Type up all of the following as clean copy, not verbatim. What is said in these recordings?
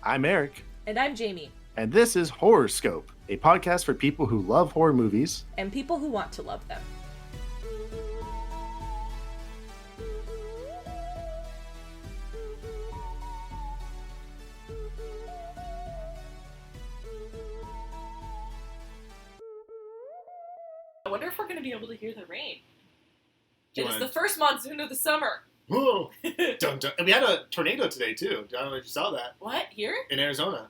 I'm Eric. And I'm Jaime. And this is Horrorscope, a podcast for people who love horror movies. And people who want to love them. I wonder if we're going to be able to hear the rain. It is the first monsoon of the summer. Whoa! Dun, dun. And we had a tornado today, too. I don't know if you saw that. What? Here? In Arizona.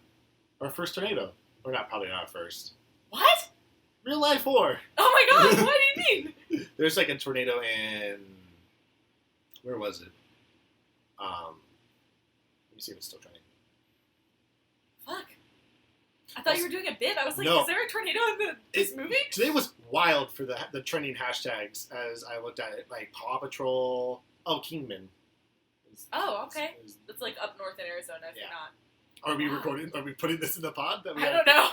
Our first tornado. Or not, probably not our first. What? Real life horror. Oh my god, what do you mean? There's like a tornado in... Where was it? Let me see if it's still trending. Fuck. I thought you were doing a bit. I was like, No. Is there a tornado in this movie? Today was wild for the trending hashtags as I looked at it. Like Paw Patrol... Oh, Kingman. Oh, okay. It's like up north in Arizona, if you're not. Are we recording? Are we putting this in the pod? I don't know.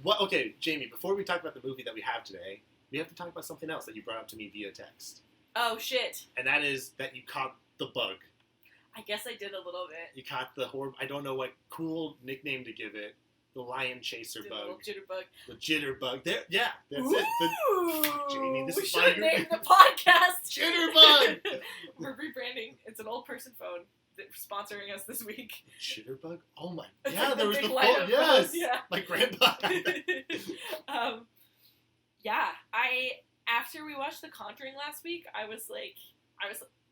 What? Okay, Jamie, before we talk about the movie that we have today, we have to talk about something else that you brought up to me via text. Oh, shit. And that is that you caught the bug. I guess I did a little bit. You caught the horror... I don't know what cool nickname to give it. The lion chaser bug. Jitterbug. The jitterbug. There, yeah, that's Ooh, it. Jamie, this we is should why have you're... named the podcast Jitterbug! We're rebranding. It's an old person phone sponsoring us this week. Jitterbug? Oh my... Yeah, there was the big phone. lineup Yes! yeah. My grandpa had that. Yeah, after we watched The Conjuring last week,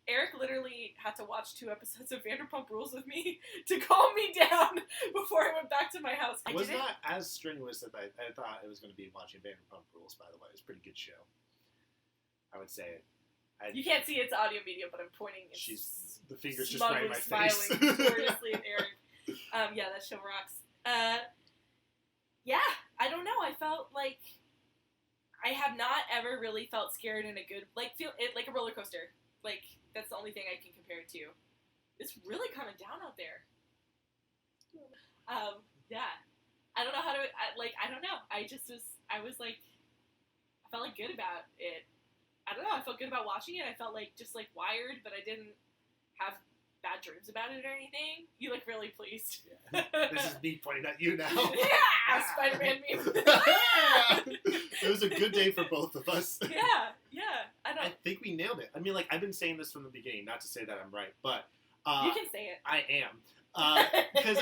Eric literally had to watch 2 episodes of Vanderpump Rules with me to calm me down before I went back to my house. It was not as strenuous as I thought it was going to be watching Vanderpump Rules, by the way. It was a pretty good show. I would say it. You can't see it's audio medium, but I'm pointing. The fingers just right in my face. Smiling gloriously at Eric. Yeah, that show rocks. Yeah, I don't know. I felt like I have not ever really felt scared in a good, like a roller coaster. Like, that's the only thing I can compare it to. It's really coming down out there. Yeah. I don't know how to, I don't know. I felt like good about it. I don't know, I felt good about watching it. I felt like, just like wired, but I didn't have bad dreams about it or anything. You look really pleased. Yeah. This is me pointing at you now. Yeah! Spider-Man meme. It was a good day for both of us. Yeah. I think we nailed it. I mean, like, I've been saying this from the beginning, not to say that I'm right, but... you can say it. I am. Because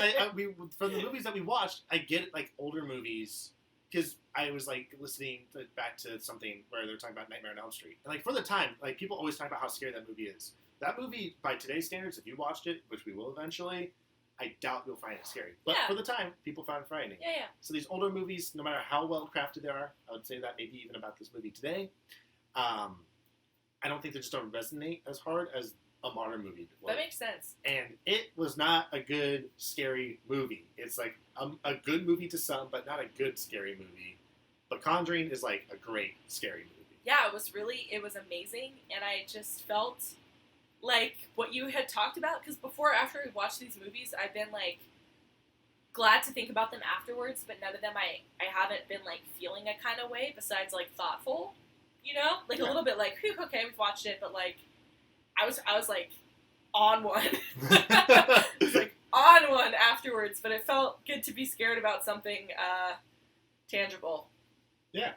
from the movies that we watched, I get, like, older movies... Because I was, like, listening back to something where they were talking about Nightmare on Elm Street. And, like, for the time, like, people always talk about how scary that movie is. That movie, by today's standards, if you watched it, which we will eventually, I doubt you'll find it scary. But for the time, people found it frightening. Yeah. So these older movies, no matter how well crafted they are, I would say that maybe even about this movie today, I don't think they just don't resonate as hard as a modern movie would. That makes sense. And it was not a good, scary movie. It's like a good movie to some, but not a good, scary movie. But Conjuring is like a great, scary movie. Yeah, it was amazing. And I just felt like what you had talked about, because after we watched these movies, I've been like glad to think about them afterwards, but none of them I haven't been like feeling a kind of way besides like thoughtful, you know? Like a little bit like, whew, okay, we've watched it, but like I was like on one. I was like on one afterwards, but it felt good to be scared about something tangible. Yeah.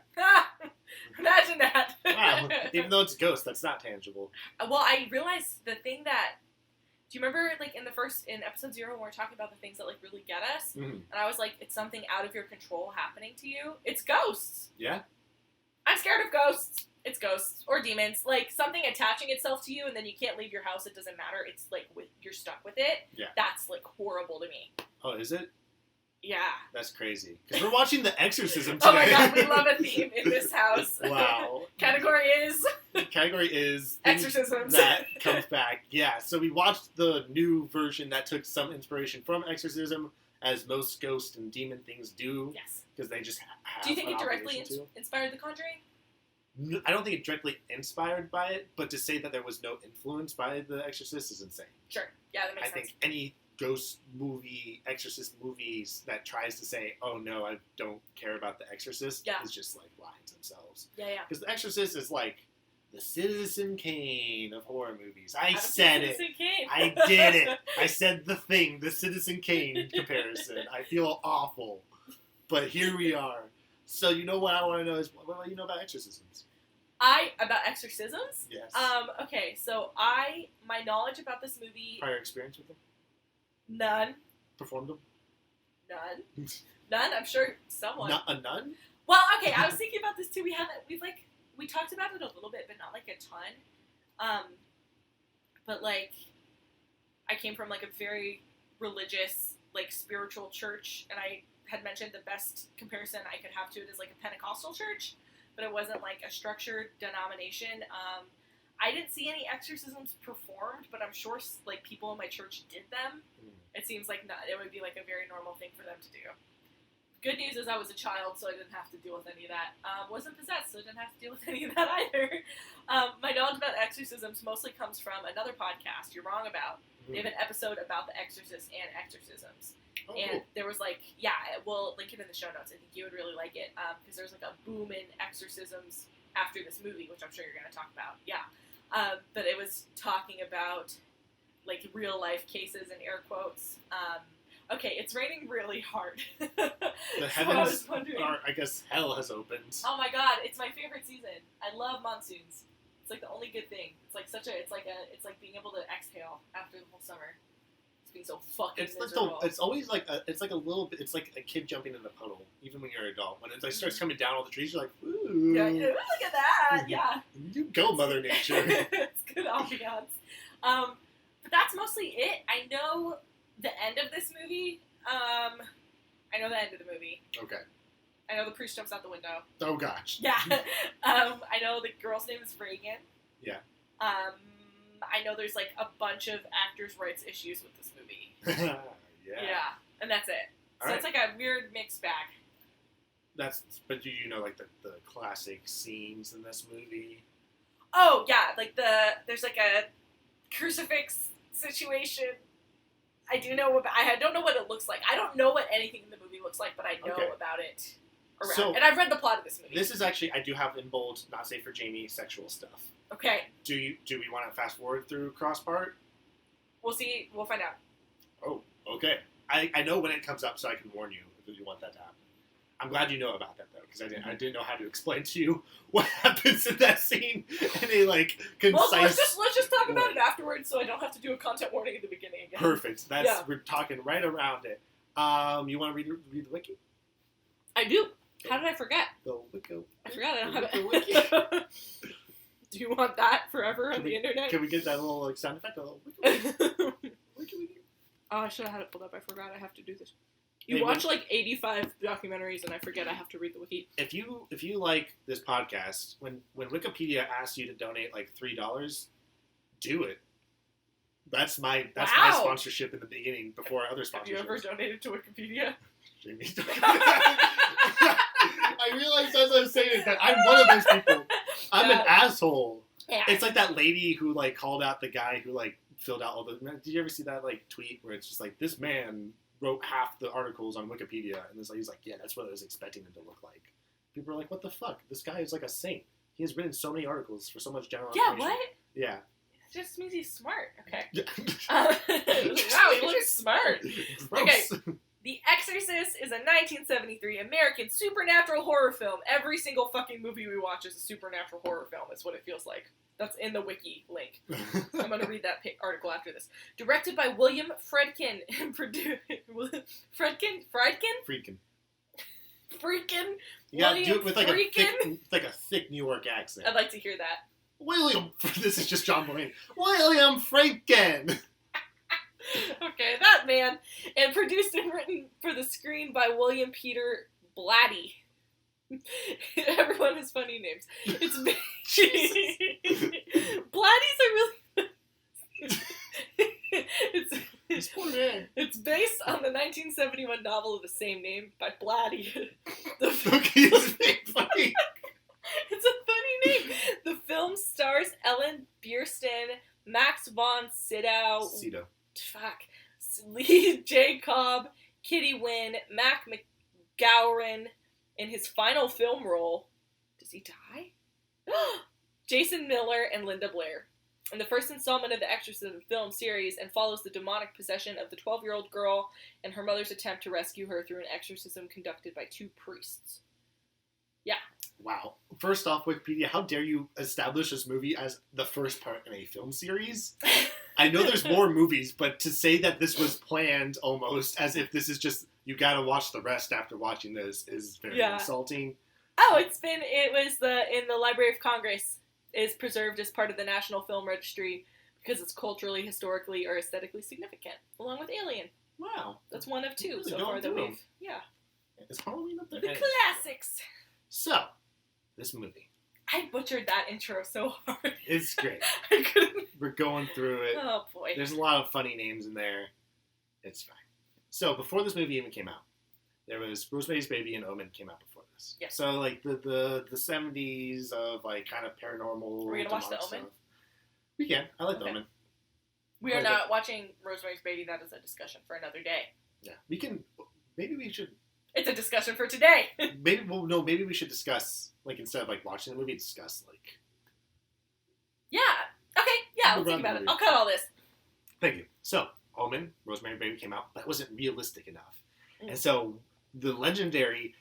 Imagine that. Wow. Even though it's a ghost, that's not tangible. Well, I realized the thing that... Do you remember, like, in episode 0 when we were talking about the things that, like, really get us? Mm-hmm. And I was like, it's something out of your control happening to you. It's ghosts. Yeah. I'm scared of ghosts. It's ghosts. Or demons. Like, something attaching itself to you and then you can't leave your house. It doesn't matter. It's, like, you're stuck with it. Yeah. That's, like, horrible to me. Oh, is it? Yeah. That's crazy. Because we're watching The Exorcism today. Oh my god, we love a theme in this house. Wow. Category is... Exorcisms. That comes back. Yeah, so we watched the new version that took some inspiration from Exorcism, as most ghost and demon things do. Yes. Because they just have Do you think an it directly obligation to. inspired The Conjuring? I don't think it directly inspired by it, but to say that there was no influence by The Exorcist is insane. Sure. Yeah, that makes sense. I think any ghost movie, Exorcist movies that tries to say, oh no, I don't care about The Exorcist is just like lying to themselves. Yeah. Because The Exorcist is like the Citizen Kane of horror movies. I I'm said it. Citizen Kane. I did it. I said the Citizen Kane comparison. I feel awful. But here we are. So you know what I want to know is, what do you know about exorcisms? About exorcisms? Yes. Okay, so my knowledge about this movie... Prior experience with them? None. Performed them? None. None? I'm sure someone. Not a nun? Well, okay, I was thinking about this too. We talked about it a little bit, but not like a ton. But like, I came from like a very religious, like spiritual church, and I had mentioned the best comparison I could have to it is like a Pentecostal church, but it wasn't like a structured denomination. I didn't see any exorcisms performed, but I'm sure like people in my church did them. It seems like it would be like a very normal thing for them to do. Good news is I was a child, so I didn't have to deal with any of that. Wasn't possessed, so I didn't have to deal with any of that either. My knowledge about exorcisms mostly comes from another podcast, You're Wrong About. They have an episode about the Exorcist and exorcisms. Oh, And cool. there was like, yeah, we'll link it in the show notes. I think you would really like it, because there's like a boom in exorcisms after this movie, which I'm sure you're going to talk about. Yeah. But it was talking about like real life cases in air quotes. Okay, it's raining really hard. The So heavens are, I guess, hell has opened. Oh my god, it's my favorite season. I love monsoons. It's like the only good thing. It's like it's like being able to exhale after the whole summer. It's being so fucking miserable. It's always like it's like a little bit. It's like a kid jumping in a puddle, even when you're an adult. When it like starts coming down all the trees, you're like, ooh. Yeah, look at that. Yeah. You go, Mother Nature. It's good ambiance. But that's mostly it. I know the end of this movie. I know the end of the movie. Okay. I know the priest jumps out the window. Oh gosh. Yeah. I know the girl's name is Reagan. Yeah. I know there's like a bunch of actors' rights issues with this movie. Yeah. Yeah. And that's it. So All it's like a weird mixed bag. But do you know like the classic scenes in this movie? Oh yeah, like there's like a crucifix situation. I don't know what it looks like. I don't know what anything in the movie looks like, but I know about it around. So, and I've read the plot of this movie. This is actually, I do have in bold, not safe for Jaime, sexual stuff. Okay. Do we want to fast forward through cross part? We'll see. We'll find out. Oh, okay. I know when it comes up, so I can warn you if you want that to happen. I'm glad you know about that though, because I didn't know how to explain to you what happens in that scene in a like concise. Well, let's just talk about it afterwards, so I don't have to do a content warning at the beginning again. Perfect. We're talking right around it. You want to read the wiki? I do. How did I forget? The wiki. I forgot I don't have The it. Do you want that forever on the internet? Can we get that little like sound effect? A little wiki. Wiki. Oh, I should have had it pulled up. I forgot I have to do this. You watch like 85 documentaries and I forget I have to read the wiki. If you like this podcast, when Wikipedia asks you to donate like $3, do it. That's my sponsorship in the beginning before other sponsorships. Have you ever donated to Wikipedia? Jamie, I realized as I was saying it that I'm one of those people. I'm an asshole. Yeah. It's like that lady who like called out the guy who like filled out all the. Did you ever see that like tweet where it's just like this man wrote half the articles on Wikipedia, and this lady's like, yeah, that's what I was expecting him to look like. People are like, what the fuck? This guy is like a saint. He has written so many articles for so much general information. Yeah, what? Yeah. It just means he's smart. Okay. Wow, Wow, he looks smart. Gross. Okay. The Exorcist is a 1973 American supernatural horror film. Every single fucking movie we watch is a supernatural horror film. Is what it feels like. That's in the wiki link. I'm going to read that article after this. Directed by William Friedkin and produced... Friedkin? You gotta William do it with like Friedkin? a thick New York accent. I'd like to hear that. William... This is just John Mulaney. William Friedkin! Okay, that man. And produced and written for the screen by William Peter Blatty. Everyone has funny names. It's Blatty's are really. It's based on the 1971 novel of the same name by Blatty. Funny. It's a funny name. The film stars Ellen Burstyn, Max von Sydow. Lee J. Cobb, Kitty Wynn, Mac McGowran. In his final film role, does he die? Jason Miller and Linda Blair. In the first installment of the Exorcism film series, and follows the demonic possession of the 12-year-old girl and her mother's attempt to rescue her through an exorcism conducted by 2 priests. Yeah. Wow. First off, Wikipedia, how dare you establish this movie as the first part in a film series? I know there's more movies, but to say that this was planned almost as if this is just, you gotta watch the rest after watching this is very insulting. Oh, it was in the Library of Congress. Is preserved as part of the National Film Registry because it's culturally, historically, or aesthetically significant, along with Alien. Wow. That's one of 2 really so far that we've... Yeah. Is Halloween up there? The classics! So, this movie. I butchered that intro so hard. It's great. I couldn't... We're going through it. Oh, boy. There's a lot of funny names in there. It's fine. So, before this movie even came out, there was Rosemary's Baby and Omen came out before this. Yeah. So, like, the 70s of, like, kind of paranormal... We're gonna watch the Omen? Stuff. We can. I like the Omen. We are not watching Rosemary's Baby. That is a discussion for another day. Yeah. We can... Maybe we should... It's a discussion for today. Maybe we should discuss, like, instead of, like, watching the movie, discuss, like... Yeah. Okay. Yeah, let's think about it. I'll cut all this. Thank you. So, Omen, Rosemary's Baby came out, but it wasn't realistic enough. And so... The legendary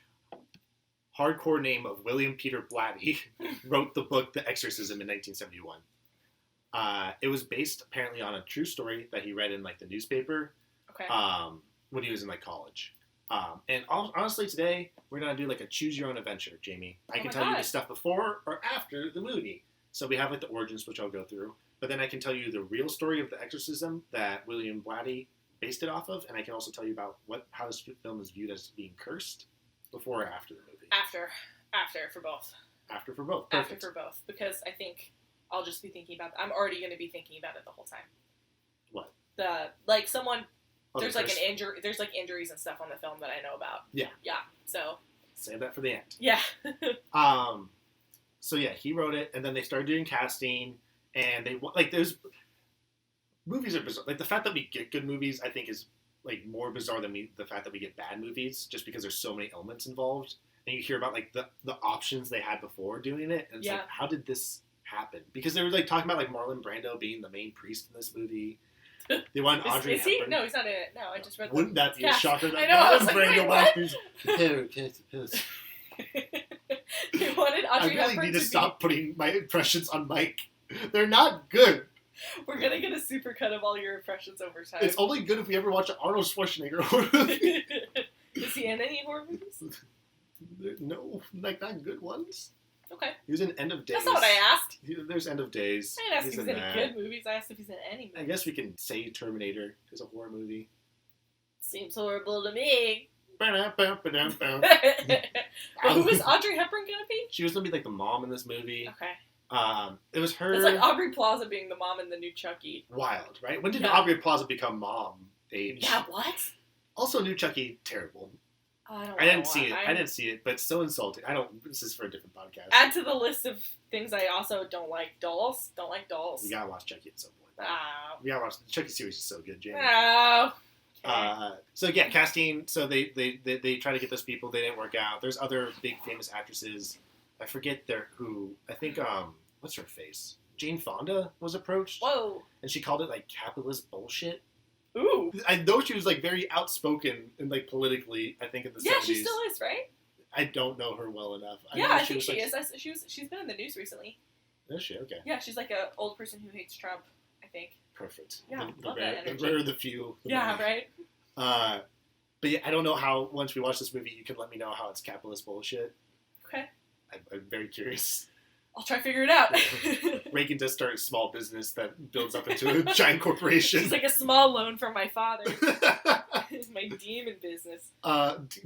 hardcore name of William Peter Blatty wrote the book The Exorcism in 1971. It was based apparently on a true story that he read in like the newspaper when he was in like college. And honestly, today we're gonna do like a choose your own adventure, Jamie. I can tell you the stuff before or after the movie. So we have like the origins, which I'll go through, but then I can tell you the real story of the Exorcism that William Blatty based it off of, and I can also tell you about how this film is viewed as being cursed before or after the movie. After for both. After for both. Perfect. After for both, because I think I'll just be thinking about. I'm already going to be thinking about it the whole time. What? There's like an injury. There's like injuries and stuff on the film that I know about. Yeah. Yeah. So. Save that for the end. Yeah. So yeah, he wrote it, and then they started doing casting, and they like there's. Movies are bizarre. Like, the fact that we get good movies, I think, is, like, more bizarre than the fact that we get bad movies, just because there's so many elements involved. And you hear about, like, the options they had before doing it, and it's like, how did this happen? Because they were, like, talking about, like, Marlon Brando being the main priest in this movie. They wanted Audrey Hepburn. He? No, he's not in it. No, I just read Wouldn't that be a shocker? That I know, I was like, Brando They wanted Audrey Hepburn I really need to stop putting my impressions on mic. They're not good. We're going to get a supercut of all your impressions over time. It's only good if we ever watch an Arnold Schwarzenegger horror movie. Is he in any horror movies? No, like not good ones. Okay. He was in End of Days. That's not what I asked. There's End of Days. I didn't ask if he's in any good movies. I asked if he's in any movies. I guess we can say Terminator is a horror movie. Seems horrible to me. But who was Audrey Hepburn going to be? She was going to be like the mom in this movie. Okay. It was her. It's like Aubrey Plaza being the mom in the new Chucky. Wild, right? When did Aubrey Plaza become mom age? Yeah, what? Also, new Chucky, terrible. Oh, I didn't see it. I didn't see it, but it's so insulting. This is for a different podcast. Add to the list of things I also don't like. Dolls. Don't like dolls. You gotta watch Chucky at some point. Oh. We gotta watch the Chucky series. Is so good, Jamie. Oh. Okay. So yeah, casting. So they try to get those people. They didn't work out. There's other big famous actresses. I forget who. I think what's her face? Jane Fonda was approached. Whoa. And she called it like capitalist bullshit. Ooh. I know she was like very outspoken and like politically. I think in the 70s. Yeah, she still is, right? I don't know her well enough. I think she is. She's been in the news recently. Is she? Okay. Yeah, she's like an old person who hates Trump, I think. Perfect. Yeah, the love that energy. The rare, the few. Yeah, right? But yeah, I don't know how, once we watch this movie, you can let me know how it's capitalist bullshit. Okay. I'm very curious. I'll try to figure it out. Reagan does start a small business that builds up into a giant corporation. It's like a small loan from my father. It's my demon business.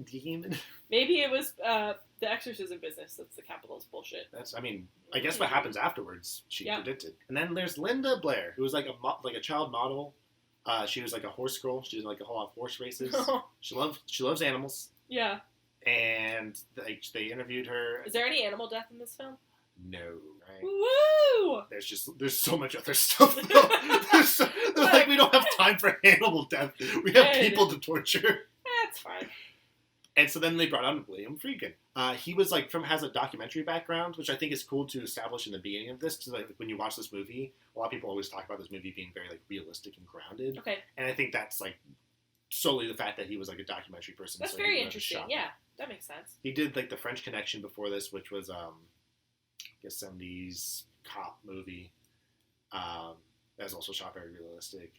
Demon? Maybe it was the exorcism business. That's the capitalist bullshit. I guess what happens afterwards, she predicted. And then there's Linda Blair, who was like a child model. She was like a horse girl. She was like a whole lot of horse races. She loves animals. Yeah. And they interviewed her. Is there any animal death in this film? No. Right? Woo! There's so much other stuff. We don't have time for animal death. We have people to torture. That's fine. And so then they brought on William Friedkin. He was like has a documentary background, which I think is cool to establish in the beginning of this. Because like when you watch this movie, a lot of people always talk about this movie being very like realistic and grounded. Okay. And I think that's like solely the fact that he was like a documentary person. That's so very interesting. Yeah, that makes sense. He did like The French Connection before this, which was I guess 70s cop movie. That was also shot very realistic.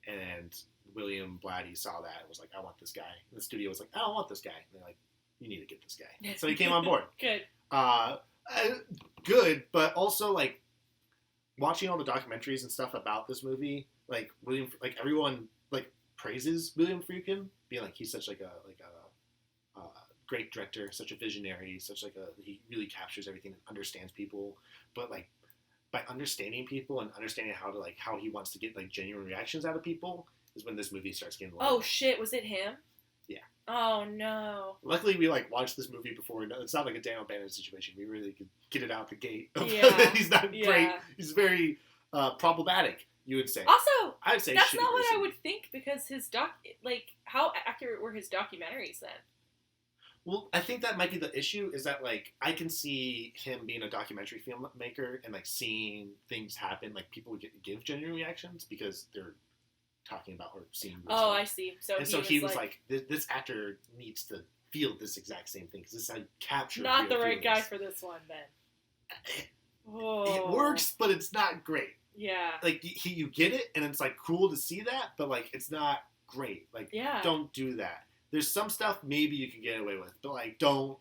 And William Blatty saw that and was like, I want this guy. And the studio was like, I don't want this guy. And they're like, you need to get this guy. So he came on board. Good. Good, but also like watching all the documentaries and stuff about this movie, like everyone like praises William Friedkin, being like he's such like a great director, such a visionary, he really captures everything and understands people. But like by understanding people and understanding how he wants to get like genuine reactions out of people is when this movie starts getting low. Oh shit, was it him? Yeah. Oh no. Luckily we like watched this movie before. It's not like a Daniel Bannon situation. We really could get it out the gate. Yeah. He's not great. He's very problematic, you would say. Also, I'd say that's not what I would think, because his how accurate were his documentaries then? Well, I think that might be the issue, is that, like, I can see him being a documentary filmmaker and, like, seeing things happen, like, people would give genuine reactions because they're talking about or seeing this. Oh, I see. So he was like this actor needs to feel this exact same thing, because this is how you capture not the feelings. right guy for this one, then. It works, but it's not great. Yeah. Like, you get it, and it's, like, cool to see that, but, like, it's not great. Like, don't do that. There's some stuff maybe you can get away with, but, like, don't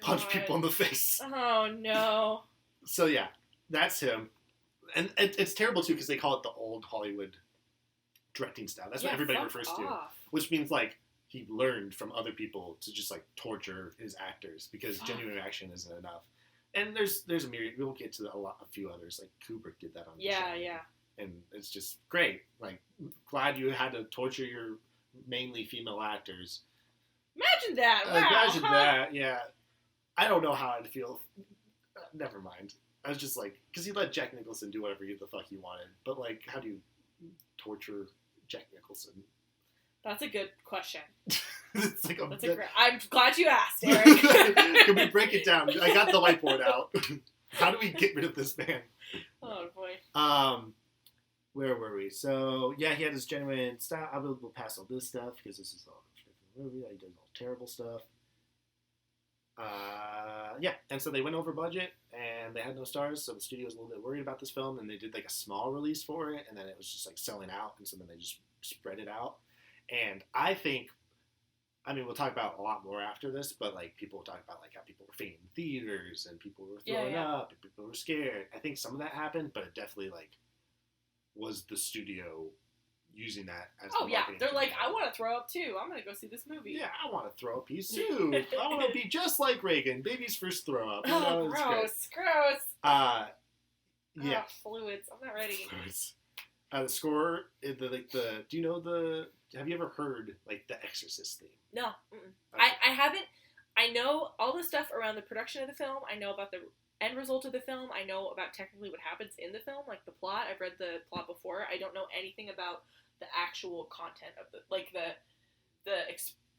punch people in the face. Oh, no. So, yeah, that's him. And it's terrible, too, because they call it the old Hollywood directing style. That's what everybody refers to. Which means, like, he learned from other people to just, like, torture his actors because genuine reaction isn't enough. And there's a myriad. We'll get to a few others. Like, Kubrick did that on the show. Yeah. And it's just great. Like, glad you had to torture your mainly female actors. Imagine that. Wow. Imagine that. Yeah. I don't know how I'd feel. Never mind. I was just like, because he let Jack Nicholson do whatever the fuck he wanted. But, like, how do you torture Jack Nicholson? That's a good question. It's like I'm glad you asked, Eric. Can we break it down? I got the whiteboard out. How do we get rid of this man? Oh boy. Where were we? So yeah, he had his genuine style. I will pass all this stuff because this is all the movie. He does all terrible stuff. Yeah, and so they went over budget and they had no stars, so the studio was a little bit worried about this film, and they did like a small release for it, and then it was just like selling out, and so then they just spread it out. And I think, I mean, we'll talk about a lot more after this, but like people will talk about like how people were fainting in theaters and people were throwing up and people were scared. I think some of that happened, but it definitely like was the studio using that as they're like, I want to throw up too. I'm gonna go see this movie. Yeah, I want to throw up too. I want to be just like Reagan, baby's first throw up. Oh, gross. Yeah, fluids. I'm not ready. Fluids. The score, do you know have you ever heard like the Exorcist theme? No, okay. I haven't. I know all the stuff around the production of the film. I know about the end result of the film. I know about technically what happens in the film, like the plot. I've read the plot before. I don't know anything about the actual content of the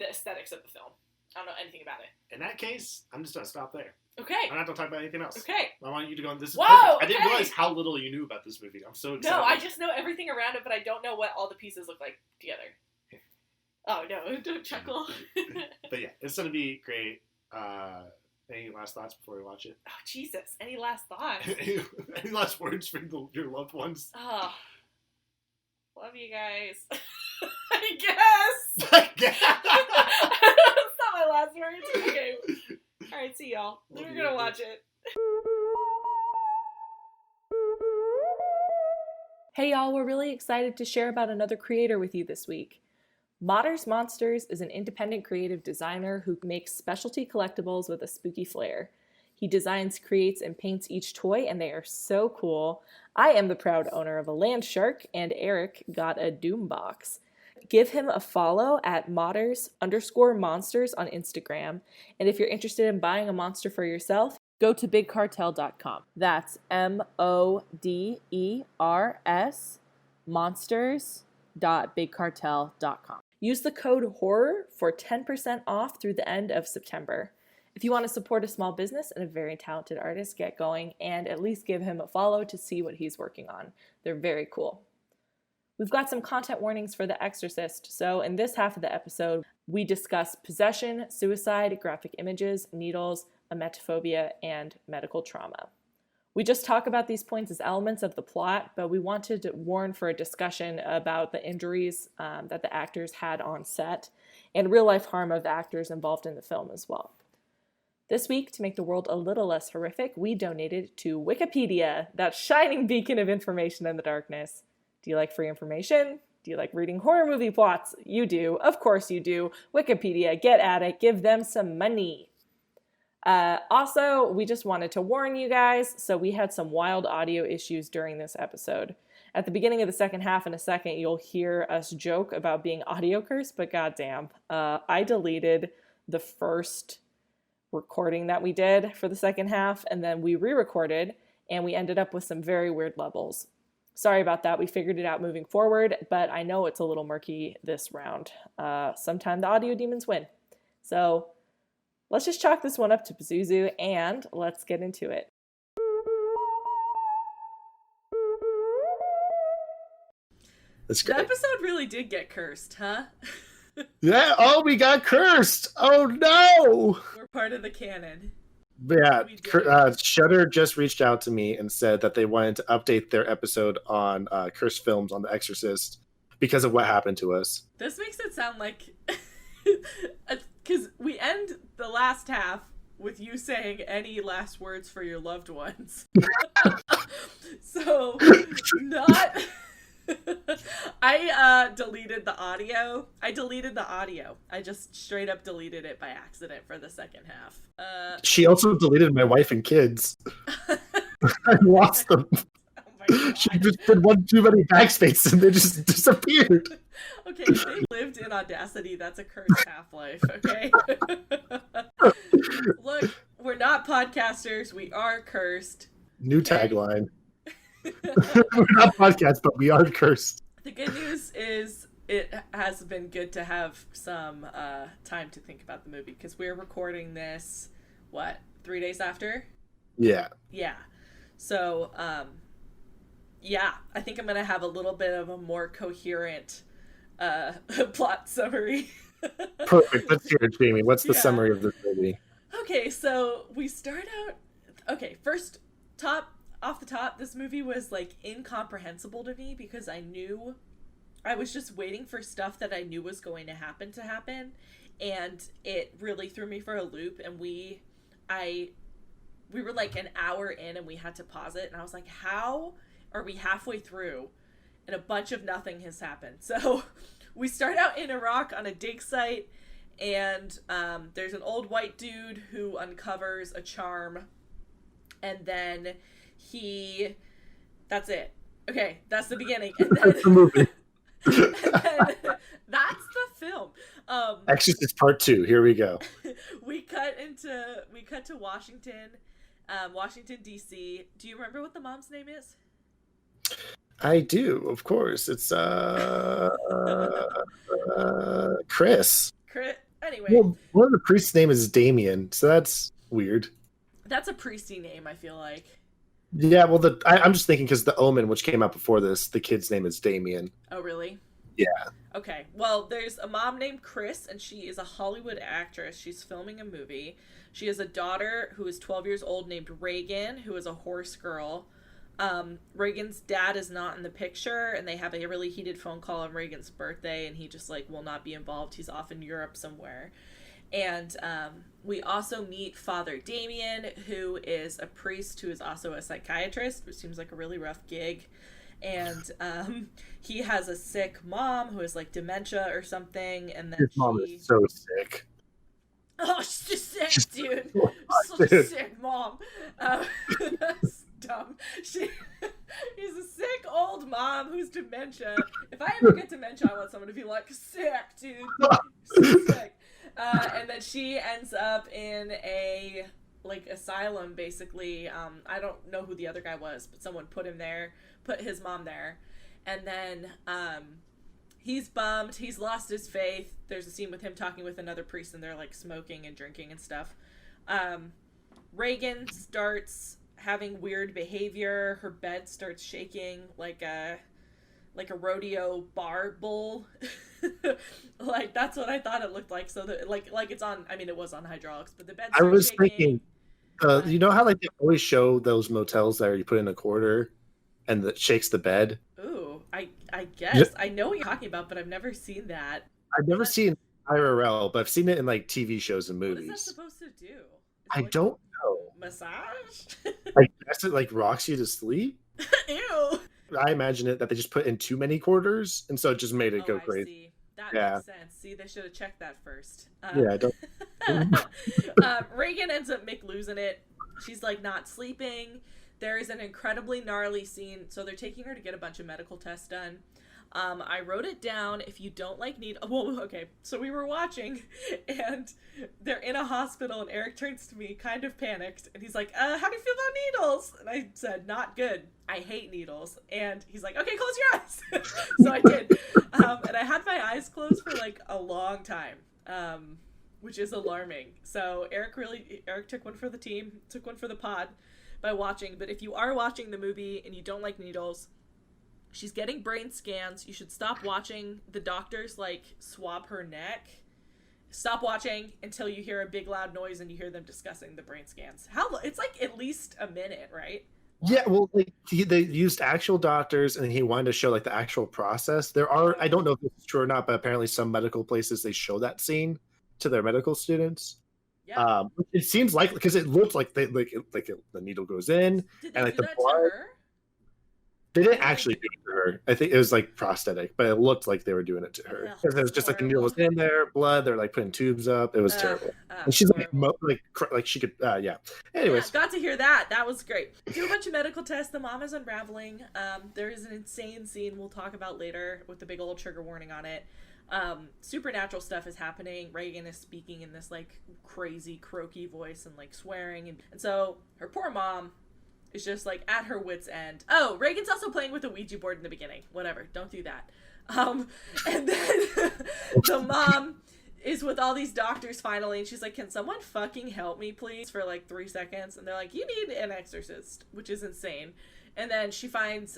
aesthetics of the film. I don't know anything about it. In that case, I'm just gonna stop there. Okay. I'm not gonna talk about anything else. Okay. I want you to go on. This is Whoa, perfect. I didn't realize how little you knew about this movie. I'm so excited. No, I just know everything around it, but I don't know what all the pieces look like together. Oh no! Don't chuckle. But yeah, it's gonna be great. Any last thoughts before we watch it? Oh Jesus! Any last thoughts? Any last words for your loved ones? Oh, love you guys. I guess. That's not my last words. Okay. All right, see y'all. We're gonna watch it. Hey y'all, we're really excited to share about another creator with you this week. Modders Monsters is an independent creative designer who makes specialty collectibles with a spooky flair. He designs, creates, and paints each toy, and they are so cool. I am the proud owner of a land shark, and Eric got a Doom box. Give him a follow at modders_monsters on Instagram. And if you're interested in buying a monster for yourself, go to bigcartel.com. That's MODERS monsters.bigcartel.com. Use the code HORROR for 10% off through the end of September. If you want to support a small business and a very talented artist, get going and at least give him a follow to see what he's working on. They're very cool. We've got some content warnings for The Exorcist, so in this half of the episode, we discuss possession, suicide, graphic images, needles, emetophobia, and medical trauma. We just talk about these points as elements of the plot, but we wanted to warn for a discussion about the injuries that the actors had on set and real-life harm of the actors involved in the film as well. This week, to make the world a little less horrific, we donated to Wikipedia, that shining beacon of information in the darkness. Do you like free information? Do you like reading horror movie plots? You do. Of course you do. Wikipedia, get at it. Give them some money. Also, we just wanted to warn you guys, so we had some wild audio issues during this episode. At the beginning of the second half, in a second, you'll hear us joke about being audio cursed, but goddamn, I deleted the first recording that we did for the second half, and then we re-recorded, and we ended up with some very weird levels. Sorry about that. We figured it out moving forward, but I know it's a little murky this round. Sometime the audio demons win. So let's just chalk this one up to Pazuzu, and let's get into it. That's The great. episode really did get cursed, huh? Yeah. Oh, we got cursed. Oh no. We're part of the canon. Yeah, We did. Shudder just reached out to me and said that they wanted to update their episode on cursed films on The Exorcist because of what happened to us. This makes it sound like... Because we end the last half with you saying any last words for your loved ones. So, not... I deleted the audio. I just straight up deleted it by accident for the second half. She also deleted my wife and kids. I lost them. Oh my God. She just did one too many backspace and they just disappeared. Okay, if they lived in Audacity, that's a cursed half-life, okay? Look, we're not podcasters, we are cursed. New tagline. We're not podcasts, but we are cursed. The good news is it has been good to have some time to think about the movie, because we're recording this, 3 days after? Yeah. Yeah. So, yeah, I think I'm going to have a little bit of a more coherent plot summary. Perfect. Let's hear it, Jamie. What's the Yeah. summary of this movie? Okay, so we start out... Okay, first, off the top, this movie was, like, incomprehensible to me because I was just waiting for stuff that I knew was going to happen, and it really threw me for a loop, and we were, like, an hour in, and we had to pause it, and I was like, how are we halfway through, and a bunch of nothing has happened? So, we start out in Iraq on a dig site, and there's an old white dude who uncovers a charm, and then that's it. Okay, that's the beginning. And then, That's the movie. and then that's the film. Exorcist Part 2. Here we go. We cut to Washington, Washington D.C. Do you remember what the mom's name is? I do, of course. It's Chris. Anyway, Well, one of the priest's name is Damien, so that's weird. that's a priesty name, I feel like. Yeah, well, I'm just thinking because The Omen, which came out before this, the kid's name is Damien. Oh, really? Yeah. Okay, well, there's a mom named Chris, and she is a Hollywood actress. She's filming a movie. She has a daughter who is 12 years old named Reagan, who is a horse girl. Reagan's dad is not in the picture, and they have a really heated phone call on Reagan's birthday, and he just, like, will not be involved. He's off in Europe somewhere. And we also meet Father Damien, who is a priest who is also a psychiatrist, which seems like a really rough gig. And he has a sick mom who has, like, dementia or something, and then His mom is so sick. Oh, she's sick, dude. Oh, Such a dude. sick mom. That's dumb. He's a sick old mom who's dementia. If I ever get dementia, I want someone to be like, sick, dude. So sick. And then she ends up in a, like, asylum, basically. I don't know who the other guy was, but someone put his mom there. And then he's bummed. He's lost his faith. There's a scene with him talking with another priest, and they're like smoking and drinking and stuff. Reagan starts having weird behavior. Her bed starts shaking like a rodeo bar bull. Like, that's what I thought it looked like. So that like it's on, I mean, it was on hydraulics, but the bed starts I was shaking. thinking, you know how like they always show those motels that you put in a quarter and that shakes the bed? Ooh, I guess I know what you're talking about, but I've never seen that. I've never seen IRL, but I've seen it in like TV shows and movies. What is that supposed to do? I don't know. Massage? I guess it like rocks you to sleep. Ew. I imagine it that they just put in too many quarters, and so it just made it go I crazy. see. That Yeah. makes sense. See, they should have checked that first. Yeah, I don't. Reagan ends up losing it. She's like not sleeping. There is an incredibly gnarly scene. So they're taking her to get a bunch of medical tests done. I wrote it down. If you don't like needles, well, okay. So we were watching, and they're in a hospital, and Eric turns to me, kind of panicked, and he's like, "How do you feel about needles?" And I said, "Not good. I hate needles." And he's like, "Okay, close your eyes." So I did, and I had my eyes closed for like a long time, which is alarming. So Eric took one for the team, took one for the pod by watching. But if you are watching the movie and you don't like needles, she's getting brain scans. You should stop watching the doctors like swab her neck. Stop watching until you hear a big loud noise and you hear them discussing the brain scans. It's like at least a minute, right? Yeah, well, like, they used actual doctors, and he wanted to show like the actual process. There are, I don't know if this is true or not, but apparently some medical places they show that scene to their medical students. Yeah. It seems like, because it looks like the needle goes in, Did they and like do the that blood. to her? They didn't actually do it to her. I think it was like prosthetic, but it looked like they were doing it to her. Ugh, Because it was just like the needle was in there, blood. They're like putting tubes up. It was terrible. And she's like she could, yeah. Anyways, Yeah, got to hear that. That was great. Do a bunch of medical tests. The mom is unraveling. There is an insane scene we'll talk about later with the big old trigger warning on it. Supernatural stuff is happening. Reagan is speaking in this like crazy croaky voice and like swearing, and so her poor mom is just like at her wit's end. Oh, Reagan's also playing with a Ouija board in the beginning. Whatever, don't do that. And then the mom is with all these doctors finally, and she's like, "Can someone fucking help me, please?" for like 3 seconds, and they're like, "You need an exorcist," which is insane. And then she finds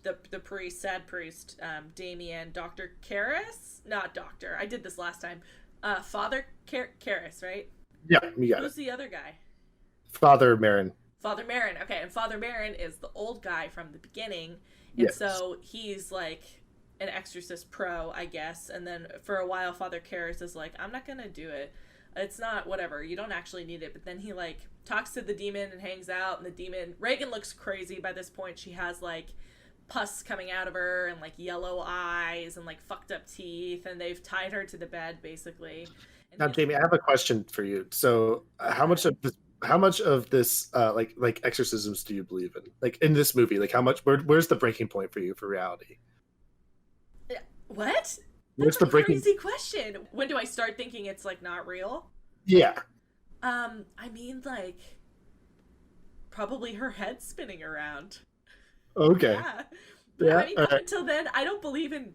the priest, sad priest, Damien, Dr. Karras? Not doctor. I did this last time. Father Karras, right? yeah, you got Who's it. the other guy? Father Marin. Father Marin. Okay, and Father Marin is the old guy from the beginning. And Yes. so he's like an exorcist pro, I guess. And then for a while, Father Karras is like, "I'm not going to do it. It's not, whatever. You don't actually need it." But then he like talks to the demon and hangs out. And the demon, Reagan looks crazy by this point. She has like pus coming out of her and like yellow eyes and like fucked up teeth. And they've tied her to the bed basically. And Now, Jamie, I have a question for you. So, how much of this like exorcisms do you believe in? Like in this movie, like how much? Where's the breaking point for you for reality? What? Where's That's the a breaking? crazy question. When do I start thinking it's like not real? Yeah. I mean, like, probably her head spinning around. Okay. Yeah. But Yeah, I mean, up alright. until then, I don't believe in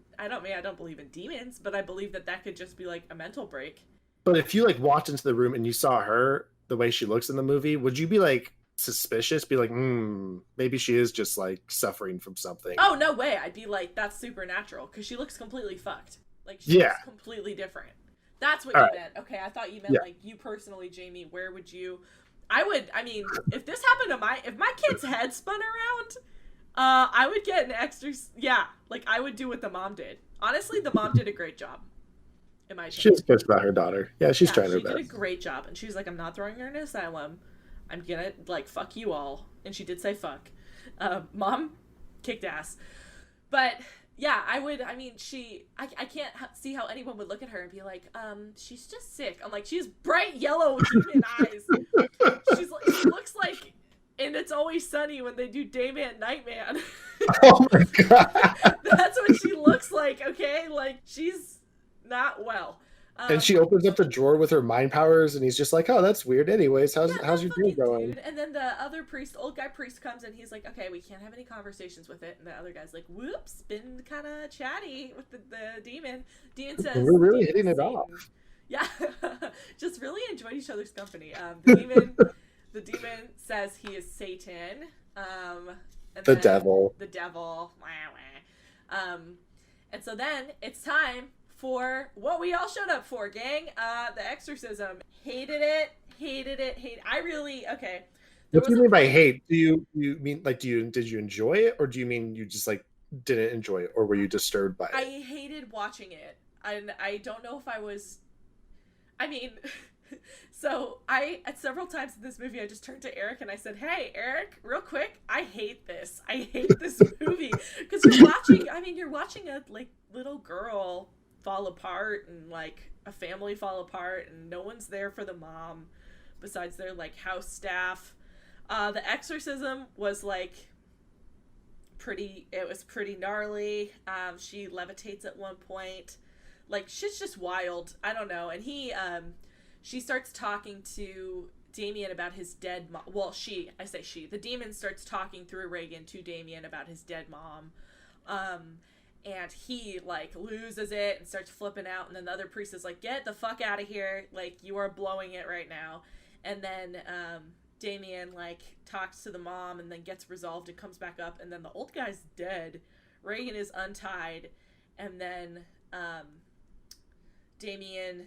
demons, but I believe that could just be like a mental break. But if you like walked into the room and you saw her the way she looks in the movie, would you be like suspicious? Be like, maybe she is just like suffering from something. Oh, no way. I'd be like, that's supernatural, because she looks completely fucked. Like, she Yeah. looks completely different. That's what All you right. meant. Okay, I thought you meant Yeah. like you personally, Jamie. Where would you? I mean, if this happened to if my kid's head spun around, I would get an extra. Yeah, like I would do what the mom did. Honestly, the mom did a great job. In my opinion. She's pissed about her daughter. Yeah, she's trying her She did a best. great job, and she's like, "I'm not throwing her in an asylum. I'm gonna like fuck you all," and she did say fuck. Mom kicked ass, but yeah, I would. I mean, I can't see how anyone would look at her and be like, she's just sick. I'm like, she has bright yellow demon eyes. She looks like, and It's Always Sunny when they do Dayman Nightman. Oh my god. That's what she looks like. Okay, like she's not well. And she opens up the drawer with her mind powers, and he's just like, "Oh, that's weird. Anyways, how's Yeah, your day going?" dude. And then the other priest, old guy priest, comes and he's like, "Okay, we can't have any conversations with it." And the other guy's like, "Whoops, been kind of chatty with the demon." Demon says, We're really demon hitting it Satan. off. Yeah, just really enjoyed each other's company. The demon says he is Satan. And The then devil. The devil. And so then it's time for what we all showed up for, gang. The exorcism. Hated it. I really, okay. What do you mean by hate? Do you mean like did you enjoy it, or do you mean you just like didn't enjoy it, or were you disturbed by it? I hated watching it. And I don't know if I was, I mean, so at several times in this movie, I just turned to Eric and I said, "Hey, Eric, real quick, I hate this. I hate this movie." Because you're watching a like little girl fall apart and like a family fall apart, and no one's there for the mom besides their like house staff. The exorcism was like pretty gnarly. She levitates at one point. Like, shit's just wild. I don't know. And she starts talking to Damien about his dead mom. Well, the demon starts talking through Reagan to Damien about his dead mom. And he, like, loses it and starts flipping out. And then the other priest is like, "Get the fuck out of here. Like, you are blowing it right now." And then, Damien, like, talks to the mom and then gets resolved and comes back up. And then the old guy's dead. Reagan is untied. And then, Damien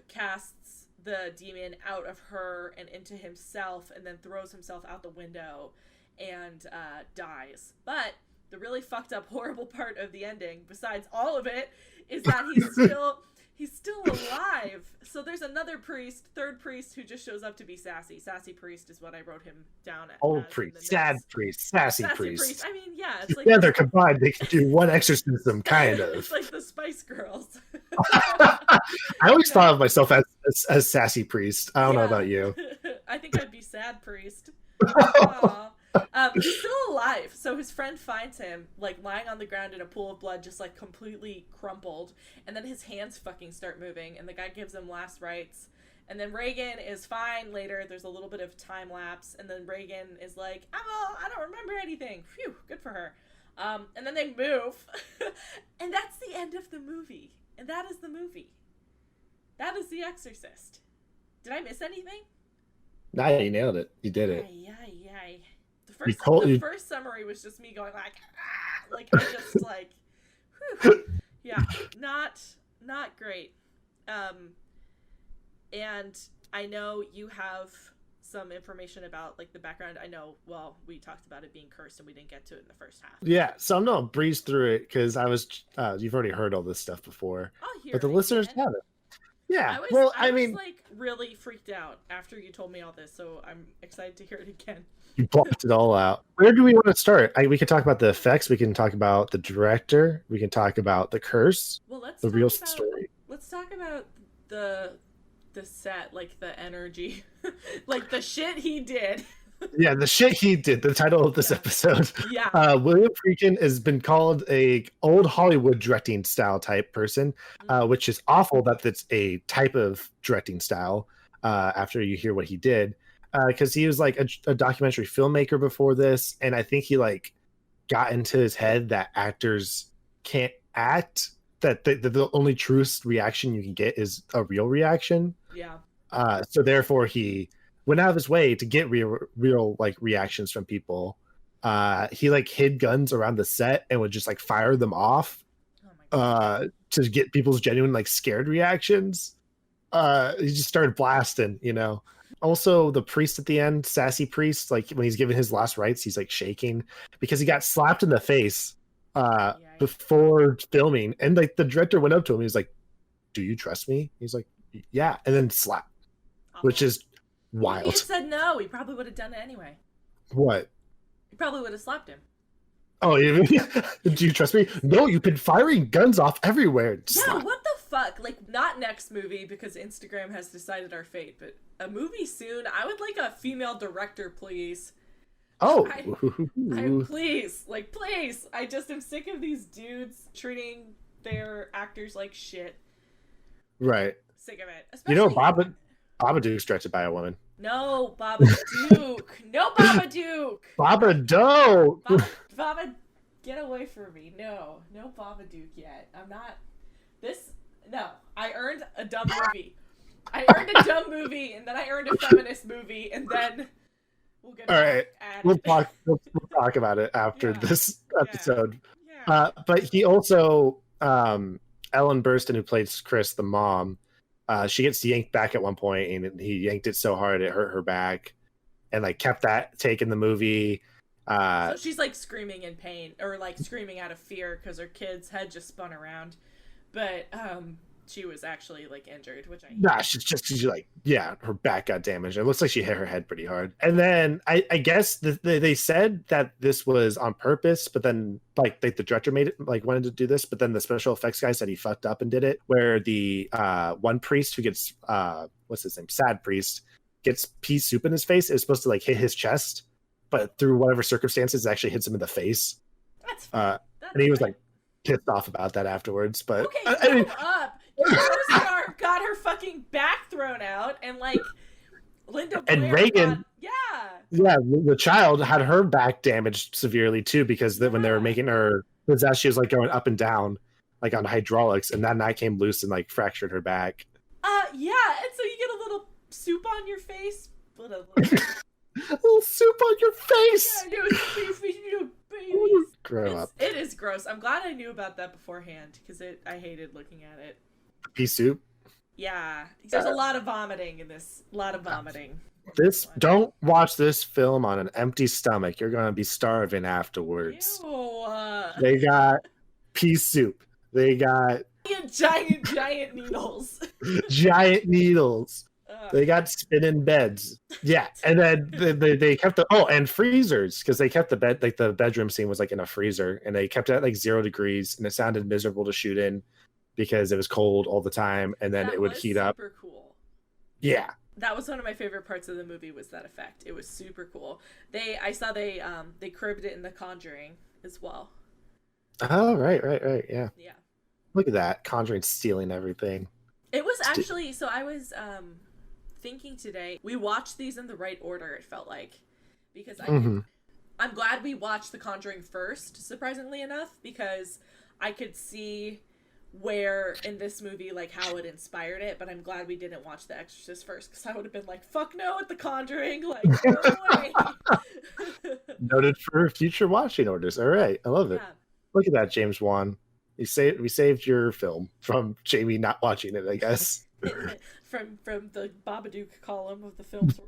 casts the demon out of her and into himself and then throws himself out the window and dies. But the really fucked up horrible part of the ending, besides all of it, is that he's still alive. So there's another third priest, who just shows up to be sassy. Sassy priest is what I wrote him down at. Old priest, sad priest, sassy priest. I mean, yeah, it's like together combined, they can do one exorcism, kind of. It's like the Spice Girls. I always thought of myself as sassy priest. I don't know about you. I think I'd be sad priest. He's still alive, so his friend finds him like lying on the ground in a pool of blood, just like completely crumpled, and then his hands fucking start moving, and the guy gives him last rites, and then Reagan is fine later. There's a little bit of time lapse, and then Reagan is like, I don't remember anything. Phew, good for her. And then they move, and that's the end of the movie, and that is the movie. That is The Exorcist. Did I miss anything? Nah, you nailed it. You did it. Yay. The first summary was just me going like I just like, whew. Yeah, not great. And I know you have some information about like the background. I know, well, we talked about it being cursed and we didn't get to it in the first half. Yeah, so I'm gonna breeze through it because you've already heard all this stuff before, but the listeners haven't. Yeah, I was like really freaked out after you told me all this, so I'm excited to hear it again. You blocked it all out. Where do we want to start? We can talk about the effects. We can talk about the director. We can talk about the curse. Well, let's the real story. Let's talk about the set, like the energy, like the shit he did. Yeah, the shit he did. The title of this episode. Yeah. William Friedkin has been called a old Hollywood directing style type person, which is awful that it's a type of directing style. After you hear what he did, because he was like a documentary filmmaker before this, and I think he like got into his head that actors can't act. That the only true reaction you can get is a real reaction. Yeah. So therefore he went out of his way to get real like reactions from people. He like hid guns around the set and would just like fire them off to get people's genuine like scared reactions. He just started blasting, you know. Also the priest at the end, sassy priest, like when he's giving his last rites, he's like shaking because he got slapped in the face before filming, and like the director went up to him, he was like, "Do you trust me?" He's like, "Yeah," and then slap, which is wild. He said no. He probably would have done it anyway. What? He probably would have slapped him. Oh, do you trust me? No, you've been firing guns off everywhere. Yeah, what the fuck? Like, not next movie because Instagram has decided our fate, but a movie soon. I would like a female director, please. Oh, please. I just am sick of these dudes treating their actors like shit. Right. Sick of it. You know, Especially Babadook's directed by a woman. no Babadook. No Babadook. Babadook. Baba, get away from me. No Babadook yet. I'm not. No. I earned a dumb movie. I earned a dumb movie, and then I earned a feminist movie, and then we'll get All right. at We'll it. talk. We'll talk about it after Yeah. this episode. Yeah. But he also, Ellen Burstyn, who plays Chris, the mom, she gets yanked back at one point, and he yanked it so hard it hurt her back, and like kept that take in the movie. So she's like screaming in pain, or like screaming out of fear because her kid's head just spun around, but she was actually like injured, which I Nah, she's like, yeah, her back got damaged. It looks like she hit her head pretty hard. And then I guess they said that this was on purpose, but then like the director made it, like wanted to do this, but then the special effects guy said he fucked up and did it. Where the one priest who gets what's his name, sad priest, gets pea soup in his face. It was supposed to like hit his chest, but through whatever circumstances, it actually hits him in the face. that's fine. And he was like pissed off about that afterwards. But okay, I mean, up. Co-star got her fucking back thrown out, and like Linda Blair and Reagan, yeah, the child had her back damaged severely too, because when they were making her possessed, she was like going up and down, like on hydraulics, and then that came loose and like fractured her back. Yeah, and so you get a little soup on your face, but a little, a little soup on your face. yeah, babies. Grow up. It is gross. I'm glad I knew about that beforehand because I hated looking at it. Pea soup. Yeah, there's a lot of vomiting in this. A lot of vomiting. Don't watch this film on an empty stomach. You're gonna be starving afterwards. Ew. They got pea soup. They got giant needles. giant needles. They got spinning beds. Yeah, and then they kept and freezers, because they kept the bed, like the bedroom scene was like in a freezer, and they kept it at like 0 degrees, and it sounded miserable to shoot in because it was cold all the time, and then it would heat up. Super cool. Yeah, that was one of my favorite parts of the movie, was that effect. It was super cool. I saw they cribbed it in The Conjuring as well. Oh, right, yeah. Yeah. Look at that, Conjuring stealing everything. It was actually, so I was thinking today, we watched these in the right order, it felt like, because I'm glad we watched The Conjuring first, surprisingly enough, because I could see where in this movie, like, how it inspired it, but I'm glad we didn't watch The Exorcist first, because I would have been like, fuck no at The Conjuring, like, no way. Noted for future watching orders. All right, I love it. Yeah. Look at that, James Wan. We saved your film from Jamie not watching it, I guess. from the Babadook column of the films.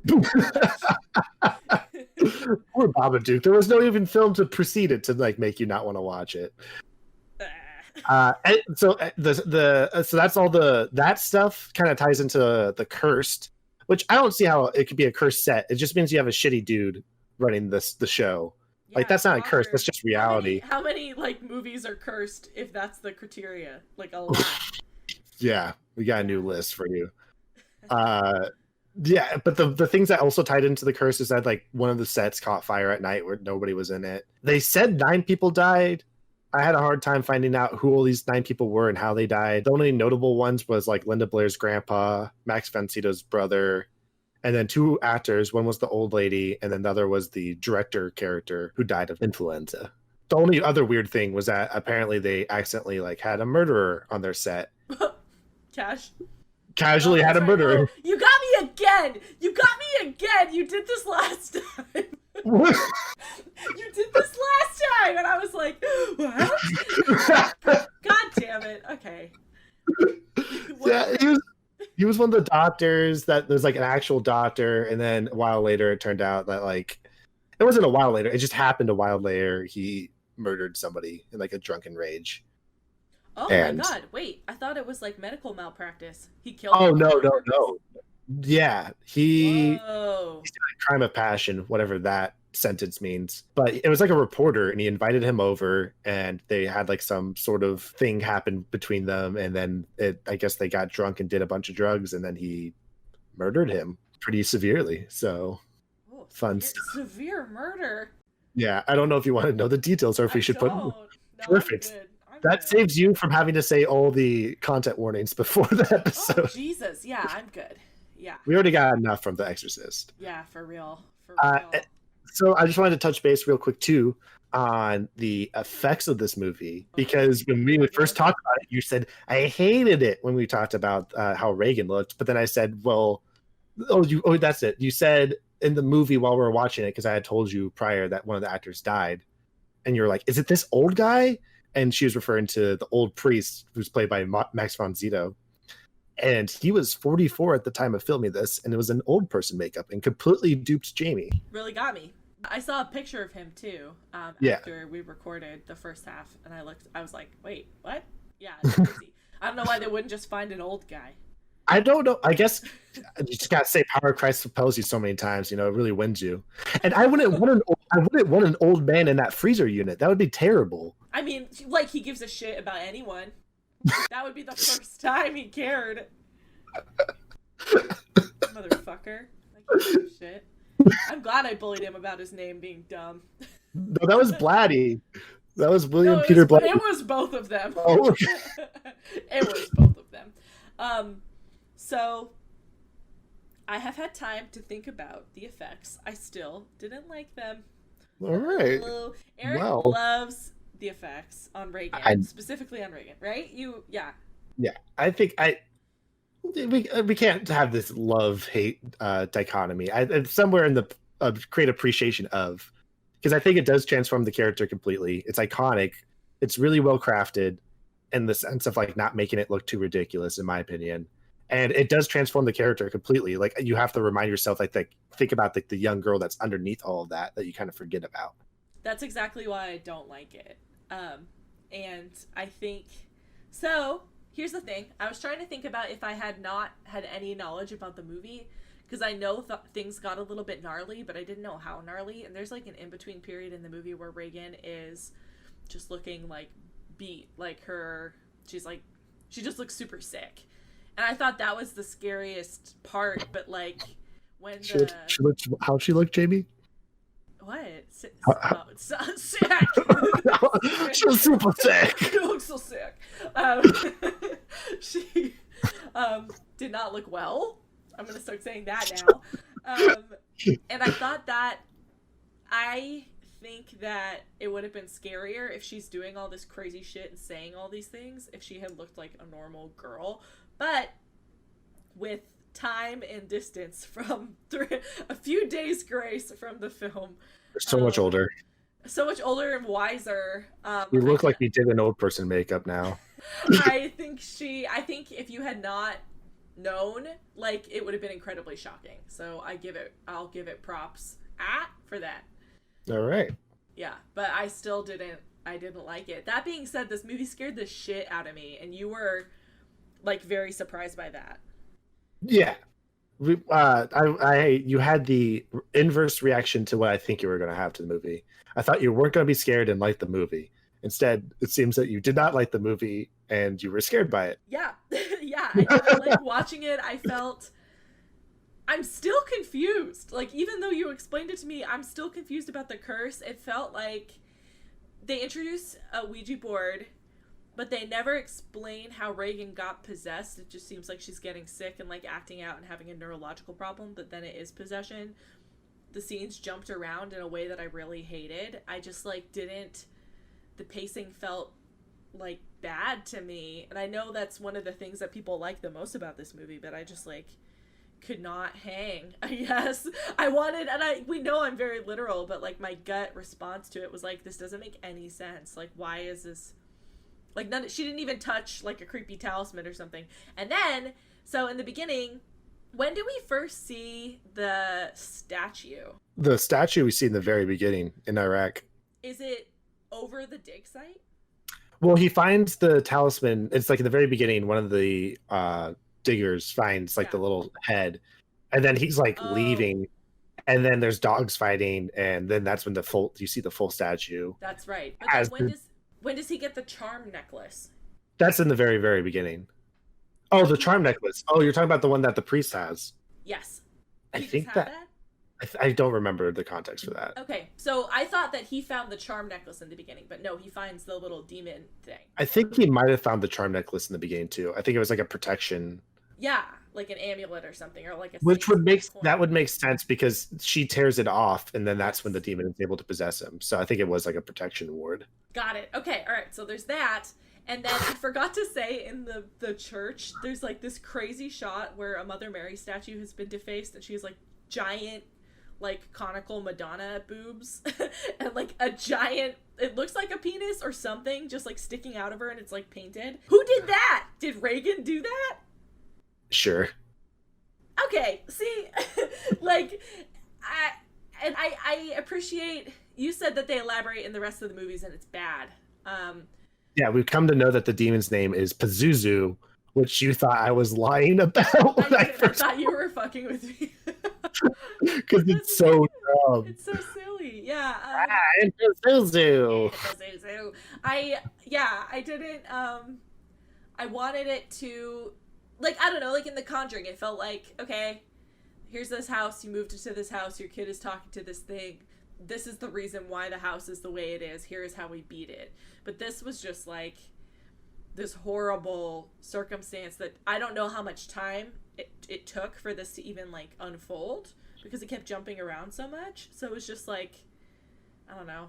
Poor Babadook. There was no even film to precede it to like make you not want to watch it. So that's all that stuff kind of ties into the Cursed, which I don't see how it could be a cursed set. It just means you have a shitty dude running the show. Yeah, like that's not a curse. That's just reality. How many like movies are cursed if that's the criteria? Like a lot. Yeah, we got a new list for you. Yeah, but the things that also tied into the curse is that like one of the sets caught fire at night where nobody was in it. They said 9 people died. I had a hard time finding out who all these 9 people were and how they died. The only notable ones was like Linda Blair's grandpa, Max von Sydow's brother, and then 2 actors. One was the old lady, and then the other was the director character who died of influenza. The only other weird thing was that apparently they accidentally like had a murderer on their set. Casually had a murderer. Oh, you got me again. You did this last time. You did this last time, and I was like, what? God damn it. Okay. Yeah, he was one of the doctors that there's like an actual doctor, and then a while later it turned out that like it wasn't a while later, it just happened a while later he murdered somebody in like a drunken rage. Oh my god, wait, I thought it was like medical malpractice. He killed no. Yeah, he's a crime of passion, whatever that sentence means. But it was like a reporter, and he invited him over, and they had like some sort of thing happen between them, and then I guess they got drunk and did a bunch of drugs, and then he murdered him pretty severely. So fun stuff. Severe murder. Yeah, I don't know if you want to know the details or if we should put. No, Perfect. I'm good. saves you from having to say all the content warnings before the episode. Oh, Jesus. Yeah, I'm good. Yeah. We already got enough from The Exorcist. Yeah, for real. For real. real. So I just wanted to touch base real quick too on the effects of this movie, because when we first talked about it, you said I hated it when we talked about how Reagan looked, but then I said, well, that's it. You said in the movie while we were watching it, because I had told you prior that one of the actors died, and you were like, is it this old guy? And she was referring to the old priest who's played by Max von Sydow. And he was 44 at the time of filming this, and it was an old person makeup and completely duped Jamie. Really got me. I saw a picture of him too after we recorded the first half, and I was like, wait, what? Yeah, it's crazy. I don't know why they wouldn't just find an old guy. I don't know. I guess you just gotta say power of Christ propels you so many times, it really wins you. And I wouldn't want an old man in that freezer unit. That would be terrible. I mean, like, he gives a shit about anyone. That would be the first time he cared. Motherfucker. I can't give a shit. I'm glad I bullied him about his name being dumb. No, that was Blatty. That was William Peter Blatty. It was both of them. Oh, okay. It was both of them. So I have had time to think about the effects. I still didn't like them. All right. Eric loves the effects on Reagan, specifically on Reagan, right? Yeah. I think we can't have this love-hate dichotomy. Somewhere in the great appreciation of, because I think it does transform the character completely. It's iconic. It's really well crafted in the sense of like not making it look too ridiculous, in my opinion. And it does transform the character completely. Like, you have to remind yourself, think about the young girl that's underneath all of that you kind of forget about. That's exactly why I don't like it. And I think, so here's the thing. I was trying to think about if I had not had any knowledge about the movie, because I know things got a little bit gnarly, but I didn't know how gnarly. And there's like an in-between period in the movie where Reagan is just looking like beat, like she just looks super sick. And I thought that was the scariest part, but like when how'd she look, Jamie? What? Sick. She was super sick. She looks so sick. She did not look well. I'm gonna start saying that now. And I thought that I think that it would have been scarier if she's doing all this crazy shit and saying all these things if she had looked like a normal girl. But with time and distance from a few days grace from the film, so much older and wiser. You look like you did an old person makeup now. I think if you had not known, like, it would have been incredibly shocking. So I'll give it props for that. All right. Yeah, but I didn't like it. That being said, this movie scared the shit out of me, and you were like very surprised by that. Yeah. You had the inverse reaction to what I think you were going to have to the movie. I thought you weren't going to be scared and like the movie. Instead, it seems that you did not like the movie and you were scared by it. Yeah. Yeah. I didn't like watching it. I'm still confused. Like, even though you explained it to me, I'm still confused about the curse. It felt like they introduced a Ouija board, but they never explain how Reagan got possessed. It just seems like she's getting sick and like acting out and having a neurological problem, but then it is possession. The scenes jumped around in a way that I really hated. I just the pacing felt like bad to me. And I know that's one of the things that people like the most about this movie, but I just could not hang, I guess. We know I'm very literal, but like my gut response to it was like, this doesn't make any sense. Like, why is this? Like, she didn't even touch like a creepy talisman or something. And then, so in the beginning, when do we first see the statue? The statue we see in the very beginning in Iraq. Is it over the dig site? Well, he finds the talisman. It's like in the very beginning, one of the diggers finds the little head, and then he's leaving, and then there's dogs fighting, and then that's when you see the full statue. That's right. But then when does he get the charm necklace? That's in the very, very beginning. Oh, the charm necklace. Oh, you're talking about the one that the priest has. Yes. I think that I don't remember the context for that. Okay, so I thought that he found the charm necklace in the beginning, but no, he finds the little demon thing. I think he might have found the charm necklace in the beginning too. I think it was like a protection. Yeah, like an amulet or something, or like a. Which would make sense because she tears it off, and then that's when the demon is able to possess him. So I think it was like a protection ward. Got it. Okay, all right. So there's that, and then I forgot to say in the church, there's like this crazy shot where a Mother Mary statue has been defaced, and she has like giant, like conical Madonna boobs, and like a giant. It looks like a penis or something, just like sticking out of her, and it's like painted. Who did that? Did Reagan do that? Sure. Okay, see, like, I appreciate, you said that they elaborate in the rest of the movies and it's bad. Yeah, we've come to know that the demon's name is Pazuzu, which you thought I was lying about when I thought you were fucking with me. Because it's so dumb. It's so silly, yeah. It's Pazuzu. I didn't, I wanted it to, like, I don't know, like in The Conjuring, it felt like, okay, here's this house, you moved into this house, your kid is talking to this thing, this is the reason why the house is the way it is, here is how we beat it. But this was just like this horrible circumstance that I don't know how much time it took for this to even like unfold, because it kept jumping around so much. So it was just like, I don't know.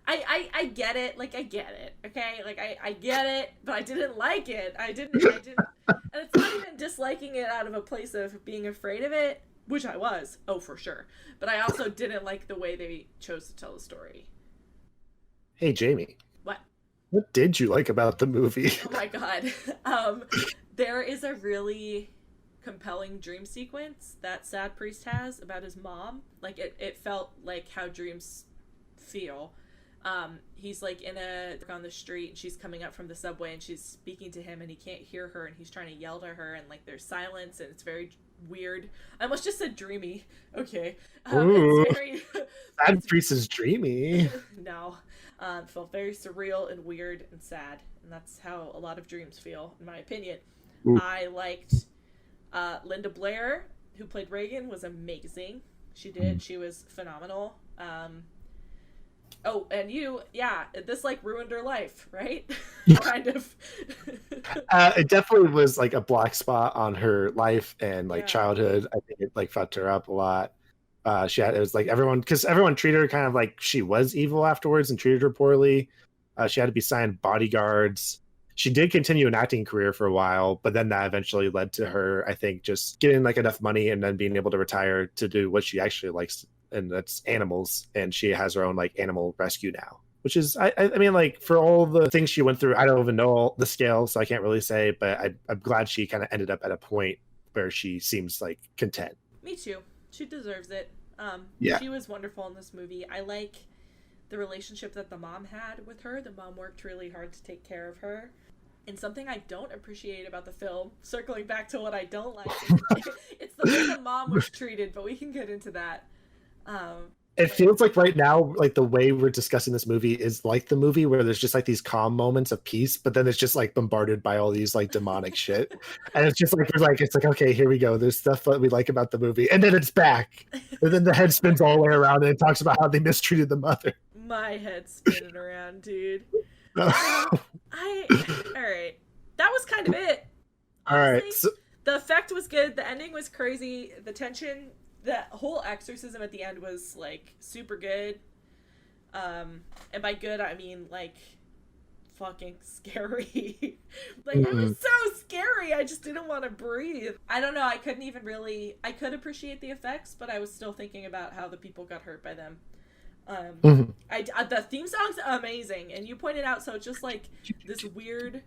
I get it, like I get it, okay? Like I get it, but I didn't like it. I didn't and it's not even disliking it out of a place of being afraid of it, which I was, oh for sure. But I also didn't like the way they chose to tell the story. Hey Jamie. What? What did you like about the movie? Oh my god. There is a really compelling dream sequence that Sad Priest has about his mom. Like it felt like how dreams feel. He's like on the street and she's coming up from the subway and she's speaking to him and he can't hear her and he's trying to yell to her and like there's silence and it's very weird. I almost just said dreamy. Okay. Ooh, it's very Sad Priest is dreamy. No. It felt very surreal and weird and sad, and that's how a lot of dreams feel, in my opinion. Ooh. I liked Linda Blair, who played Reagan, was amazing. She was phenomenal. Oh, and this like ruined her life, right? Kind of. It definitely was like a black spot on her life and like childhood. I think it like fucked her up a lot. It was like everyone treated her kind of like she was evil afterwards and treated her poorly. She had to be signed bodyguards. She did continue an acting career for a while, but then that eventually led to her, I think, just getting like enough money and then being able to retire to do what she actually likes, and that's animals. And she has her own like animal rescue now, which is, I mean, like for all the things she went through, I don't even know the scale, so I can't really say, but I'm glad she kind of ended up at a point where she seems like content. Me too. She deserves it. She was wonderful in this movie. I like the relationship that the mom had with her. The mom worked really hard to take care of her. And something I don't appreciate about the film, circling back to what I don't like, it's the way the mom was treated, but we can get into that. It feels like right now, like the way we're discussing this movie is like the movie where there's just like these calm moments of peace, but then it's just like bombarded by all these like demonic shit. And it's just like, it's like, okay, here we go. There's stuff that we like about the movie. And then it's back. And then the head spins all the way around and it talks about how they mistreated the mother. My head's spinning around, dude. All right. That was kind of it. Honestly, all right. So, the effect was good. The ending was crazy. The tension, the whole exorcism at the end was like super good. And by good, I mean like fucking scary. Like it was so scary. I just didn't want to breathe. I don't know. I could appreciate the effects, but I was still thinking about how the people got hurt by them. The theme song's amazing, and you pointed out, so it's just like this weird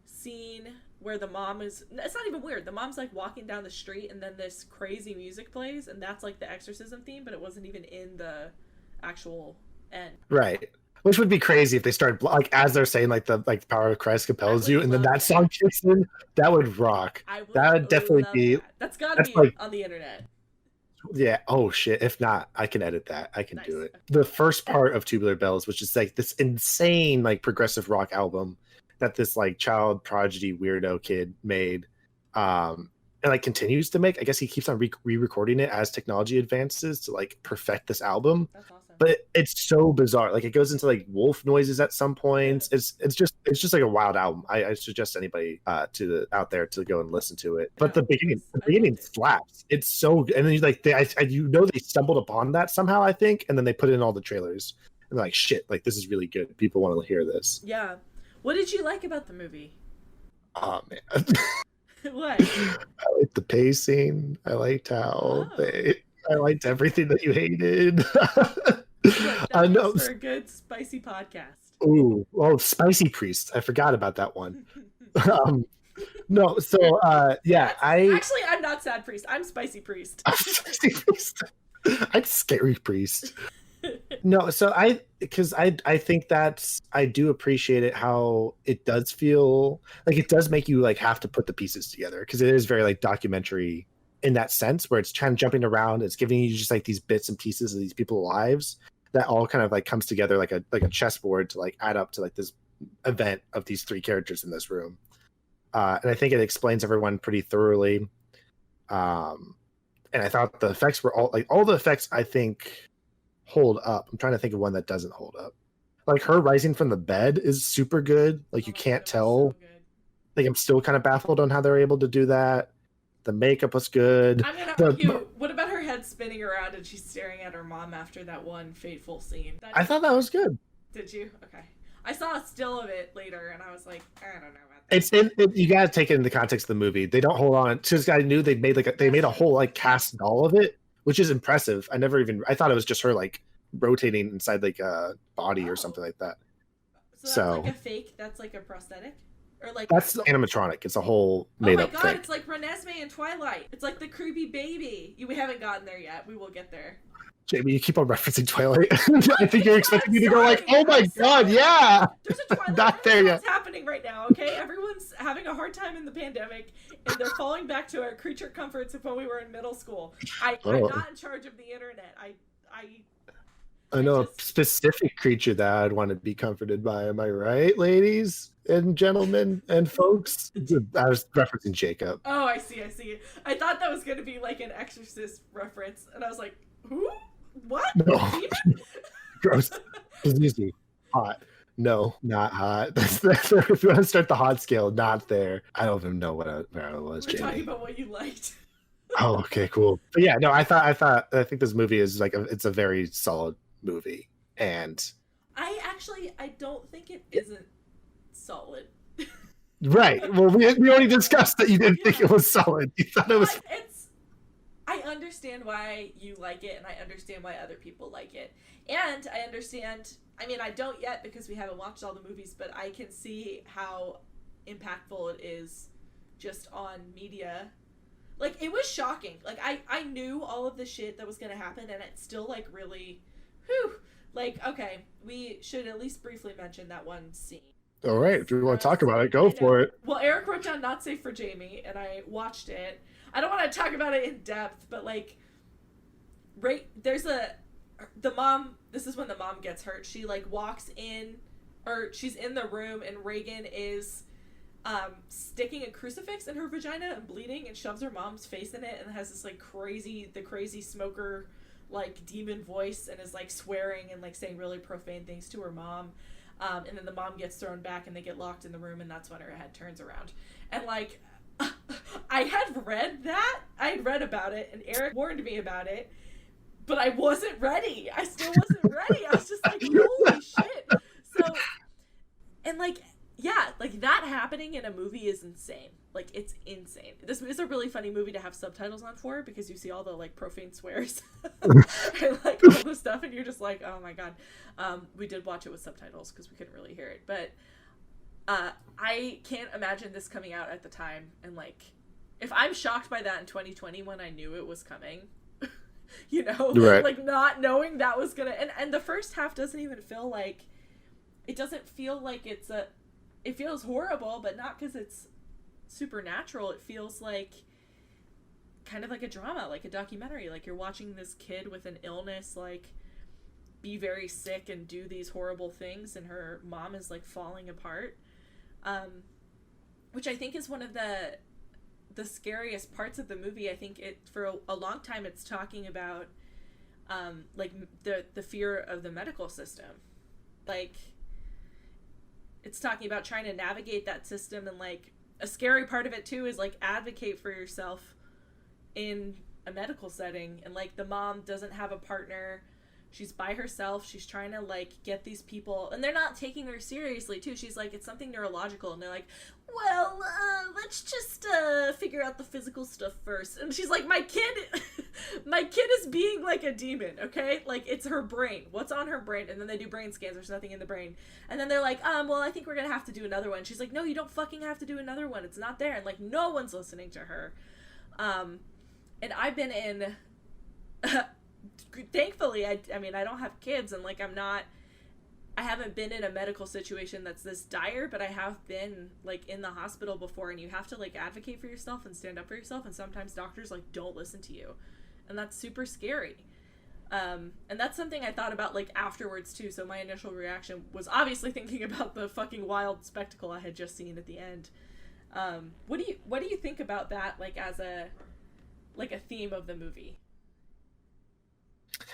scene where the mom is, it's not even weird, the mom's like walking down the street and then this crazy music plays and that's like the exorcism theme, but it wasn't even in the actual end. Right. Which would be crazy if they started like as they're saying like the power of Christ compels you, and then that song kicks in. That would rock. That would definitely be that. That's gotta be like, on the internet. Yeah. Oh shit. If not, I can edit that. I can do it. The first part of Tubular Bells, which is like this insane like progressive rock album that this like child prodigy weirdo kid made. and like continues to make. I guess he keeps on re-recording it as technology advances to like perfect this album. That's awesome. But it's so bizarre. Like it goes into like wolf noises at some points. It's just like a wild album. I suggest anybody out there to go and listen to it. But the beginning slaps. It's so good. And then they stumbled upon that somehow, I think, and then they put in all the trailers. And they're like, shit, like this is really good. People want to hear this. Yeah. What did you like about the movie? Oh man. What? I liked the pacing. I liked how I liked everything that you hated. I know for a good spicy podcast. Ooh, Spicy Priest. I forgot about that one. No, so actually I'm not Sad Priest. I'm Spicy Priest. I'm Spicy Priest. I'm Scary Priest. No, so I think that's, I do appreciate it, how it does feel like it does make you like have to put the pieces together, because it is very like documentary in that sense, where it's kind of jumping around. It's giving you just like these bits and pieces of these people's lives that all kind of like comes together like a chessboard to like add up to like this event of these three characters in this room. And I think it explains everyone pretty thoroughly. And I thought the effects were all the effects I think hold up. I'm trying to think of one that doesn't hold up. Like her rising from the bed is super good. Like you can't tell. So like I'm still kind of baffled on how they're able to do that. The makeup was good. I'm gonna argue. What about her head spinning around and she's staring at her mom after that one fateful scene? I thought that was good. Did you? Okay. I saw a still of it later and I was like, I don't know about that. You gotta take it in the context of the movie. They don't hold on. Because I knew they made a whole like cast doll of it, which is impressive. I thought it was just her like rotating inside like a body or something like that. So that's like a fake. That's like a prosthetic, or like that's animatronic. It's a whole made up thing. Oh my god! It's like Renesmee in Twilight. It's like the creepy baby. We haven't gotten there yet. We will get there. Jamie, you keep on referencing Twilight. I think you're expecting me to go like, "Oh my god, yeah!" There's a Twilight. Not there yet. What's happening right now? Okay, everyone's having a hard time in the pandemic, and they're falling back to our creature comforts of when we were in middle school. I'm not in charge of the internet. I know a specific creature that I'd want to be comforted by. Am I right, ladies and gentlemen and folks? I was referencing Jacob. Oh, I see. I thought that was going to be like an Exorcist reference, and I was like, who? What? No. Gross. It's easy. Hot. No, not hot. That's if you want to start the hot scale, not there. I don't even know where I was, We're Jamie. talking about what you liked. Oh, okay, cool. But yeah, no, I think this movie is like it's a very solid movie, and I don't think it isn't solid. Right. Well, we already discussed that you didn't think it was solid. You thought it was. I understand why you like it, and I understand why other people like it, and I understand. I mean, I don't yet because we haven't watched all the movies, but I can see how impactful it is just on media. Like, it was shocking. Like, I knew all of the shit that was going to happen, and it still, like, really, like, okay, we should at least briefly mention that one scene. All right, if you want to talk about it, go for it. Well, Eric wrote down "Not Safe for Jamie," and I watched it. I don't want to talk about it in depth, but, like, there's the mom, this is when the mom gets hurt. She, like, walks in, or she's in the room, and Reagan is sticking a crucifix in her vagina and bleeding, and shoves her mom's face in it, and has this like crazy smoker like demon voice, and is like swearing and like saying really profane things to her mom, and then the mom gets thrown back and they get locked in the room, and that's when her head turns around. And like I had read about it, and Eric warned me about it, but I wasn't ready. I still wasn't ready. I was just like, holy shit. So, and like, yeah, like that happening in a movie is insane. Like, it's insane. This is a really funny movie to have subtitles on for, because you see all the like profane swears and like all the stuff, and you're just like, oh my god. We did watch it with subtitles because we couldn't really hear it, but I can't imagine this coming out at the time, and like, if I'm shocked by that in 2020 when I knew it was coming, you know, right. Like not knowing that was gonna, and the first half doesn't even feel like, it doesn't feel like it feels horrible, but not because it's supernatural. It feels like kind of like a drama, like a documentary. Like, you're watching this kid with an illness, like, be very sick and do these horrible things, and her mom is like falling apart. Which I think is one of the the scariest parts of the movie. I think it for a long time it's talking about like the fear of the medical system. Like it's talking about trying to navigate that system, and like a scary part of it too is like advocate for yourself in a medical setting, and like the mom doesn't have a partner. She's by herself. She's trying to like get these people, and they're not taking her seriously too. She's like, it's something neurological, and they're like, well, let's just figure out the physical stuff first. And she's like, my kid is being like a demon, okay? Like it's her brain. What's on her brain? And then they do brain scans. There's nothing in the brain. And then they're like, well, I think we're gonna have to do another one. She's like, no, you don't fucking have to do another one. It's not there. And like no one's listening to her. And I've been in. Thankfully, I mean, I don't have kids, and like I haven't been in a medical situation that's this dire, but I have been like in the hospital before, and you have to like advocate for yourself and stand up for yourself, and sometimes doctors like don't listen to you, and that's super scary. And that's something I thought about like afterwards too. So my initial reaction was obviously thinking about the fucking wild spectacle I had just seen at the end. What do you think about that, like as a theme of the movie?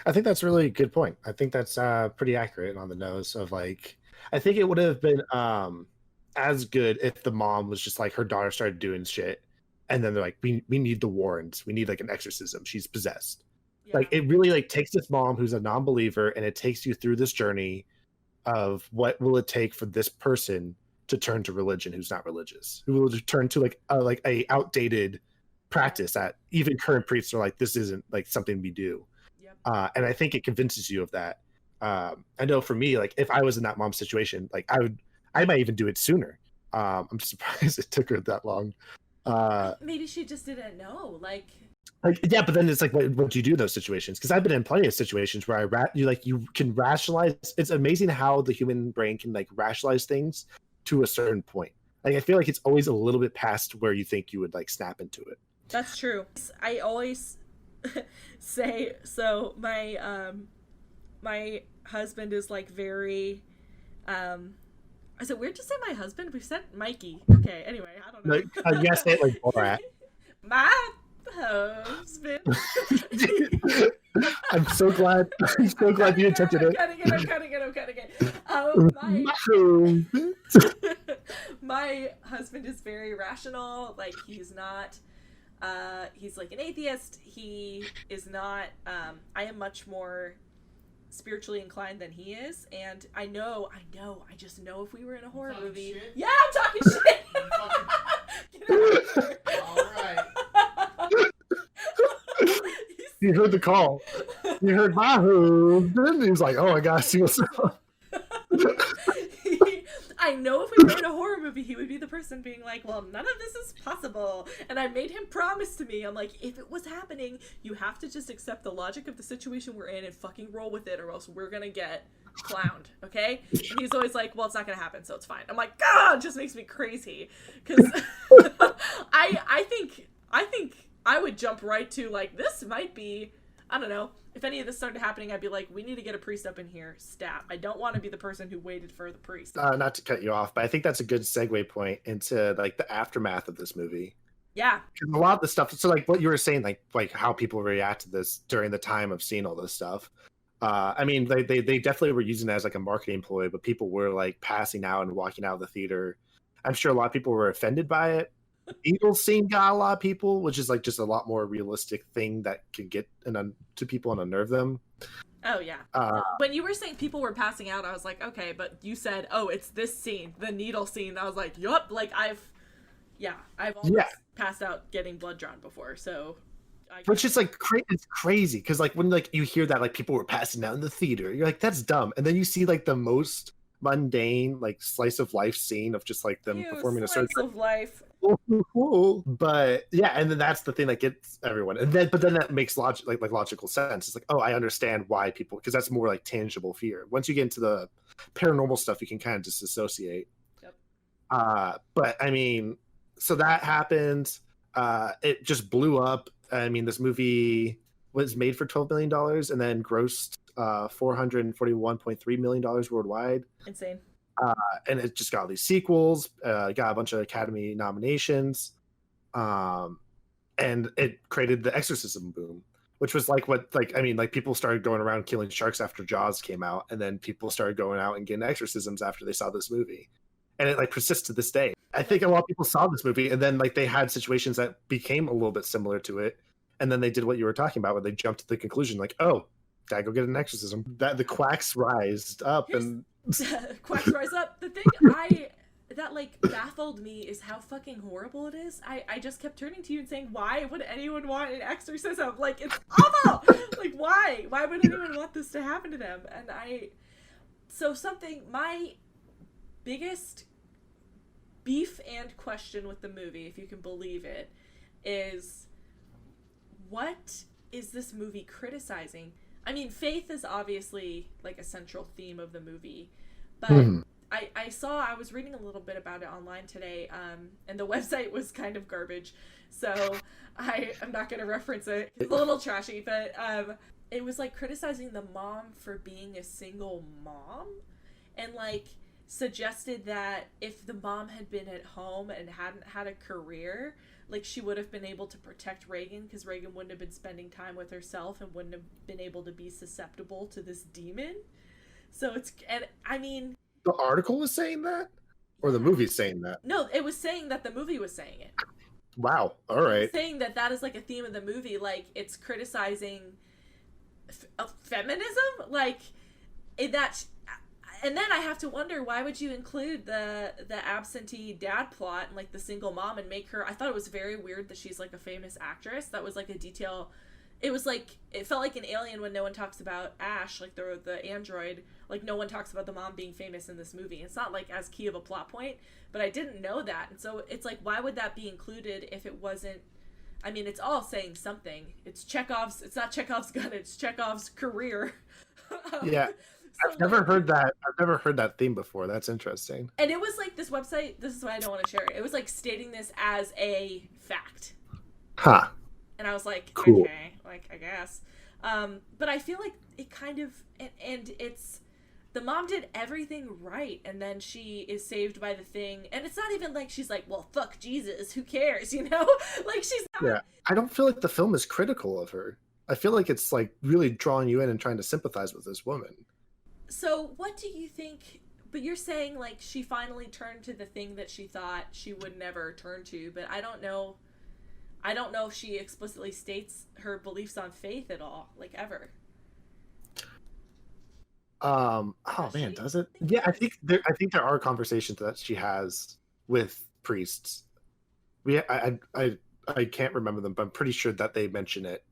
I think that's a really good point. I think that's pretty accurate on the nose of like, I think it would have been as good if the mom was just like her daughter started doing shit, and then they're like, we need the warrants. We need like an exorcism. She's possessed. Yeah. Like it really like takes this mom who's a non-believer, and it takes you through this journey of what will it take for this person to turn to religion who's not religious, who will turn to like a outdated practice that even current priests are like, this isn't like something we do. And I think it convinces you of that. I know for me, like if I was in that mom's situation, like I might even do it sooner. I'm surprised it took her that long. Maybe she just didn't know. Like yeah, but then it's like, what do you do in those situations? Because I've been in plenty of situations where you can rationalize. It's amazing how the human brain can like rationalize things to a certain point. Like I feel like it's always a little bit past where you think you would like snap into it. That's true. I always say, so my husband is like very is it weird to say my husband? We've said Mikey. Okay, anyway, I don't know. I guess it like Borat. My husband. I'm so glad you attempted it. I'm cutting it. My husband is very rational. Like he's not he's like an atheist. He is not I am much more spiritually inclined than he is, and I just know if we were in a horror movie. Shit? Yeah, I'm talking shit. Get out of here. All right. You heard the call. You heard my husband. He was like, oh, I gotta see what's up. I know if we were in a horror movie, he would be the person being like, well, none of this is possible. And I made him promise to me. I'm like, if it was happening, you have to just accept the logic of the situation we're in and fucking roll with it, or else we're gonna get clowned, okay? And he's always like, well, it's not gonna happen, so it's fine. I'm like, God, it just makes me crazy. Because I think I would jump right to, like, this might be, I don't know, if any of this started happening, I'd be like, we need to get a priest up in here, stat. I don't want to be the person who waited for the priest. Not to cut you off, but I think that's a good segue point into, like, the aftermath of this movie. Yeah. A lot of the stuff, so, like, what you were saying, like how people react to this during the time of seeing all this stuff. I mean, they definitely were using it as, like, a marketing ploy, but people were, like, passing out and walking out of the theater. I'm sure a lot of people were offended by it. The needle scene got a lot of people, which is like just a lot more realistic thing that can get to people and unnerve them. Oh yeah. When you were saying people were passing out, I was like, okay, but you said, oh, it's this scene, the needle scene. I was like, yup. Like I've almost passed out getting blood drawn before, so. Which is like it's crazy because like when like you hear that like people were passing out in the theater, you're like, that's dumb, and then you see like the most mundane like slice of life scene of just like them performing a surgery. Slice of life. But yeah, and then that's the thing that gets everyone, and then that makes logical sense. It's like, oh, I understand why people, because that's more like tangible fear. Once you get into the paranormal stuff, you can kind of disassociate. Yep. But I mean, so that happened. It just blew up. I mean, this movie was made for $12 million and then grossed $441.3 million worldwide. Insane. And it just got all these sequels, got a bunch of Academy nominations. and it created the exorcism boom, which was like what, like, I mean, like people started going around killing sharks after Jaws came out, and then people started going out and getting exorcisms after they saw this movie, and it like persists to this day. I think a lot of people saw this movie, and then like they had situations that became a little bit similar to it, and then they did what you were talking about, where they jumped to the conclusion, like, oh, gotta go get an exorcism. That the quacks rised up. And quacks rise up. The thing that like baffled me is how fucking horrible it is. I just kept turning to you and saying, why would anyone want an exorcism? Like, it's awful. Like, why would anyone want this to happen to them? And my biggest beef and question with the movie, if you can believe it, is what is this movie criticizing? I mean, faith is obviously like a central theme of the movie, but I was reading a little bit about it online today, and the website was kind of garbage, so I'm not going to reference it. It's a little trashy, but it was like criticizing the mom for being a single mom, and like suggested that if the mom had been at home and hadn't had a career, like she would have been able to protect Reagan, because Reagan wouldn't have been spending time with herself and wouldn't have been able to be susceptible to this demon. So and I mean, the article was saying that, or the movie's saying that? No, it was saying that the movie was saying it. Wow. All right. Saying that is like a theme of the movie, like it's criticizing feminism, like in that. And then I have to wonder, why would you include the absentee dad plot and like the single mom and make her? I thought it was very weird that she's like a famous actress. That was like a detail. It was like, it felt like an Alien when no one talks about Ash, like the android. Like no one talks about the mom being famous in this movie. It's not like as key of a plot point, but I didn't know that. And so it's like, why would that be included if it wasn't? I mean, it's all saying something. It's not Chekhov's gun, it's Chekhov's career. Yeah. So I've never heard that theme before. That's interesting. And it was like this website, this is why I don't want to share it. It was like stating this as a fact. Huh. And I was like, cool. Okay, like I guess. But I feel like it kind of, and it's, the mom did everything right, and then she is saved by the thing, and it's not even like she's like, well, fuck Jesus, who cares, you know? Like she's not. Yeah, I don't feel like the film is critical of her. I feel like it's like really drawing you in and trying to sympathize with this woman. So what do you think, but you're saying like she finally turned to the thing that she thought she would never turn to, but I don't know if she explicitly states her beliefs on faith at all, like ever. Oh man, does it? Yeah, I think there are conversations that she has with priests. I can't remember them, but I'm pretty sure that they mention it,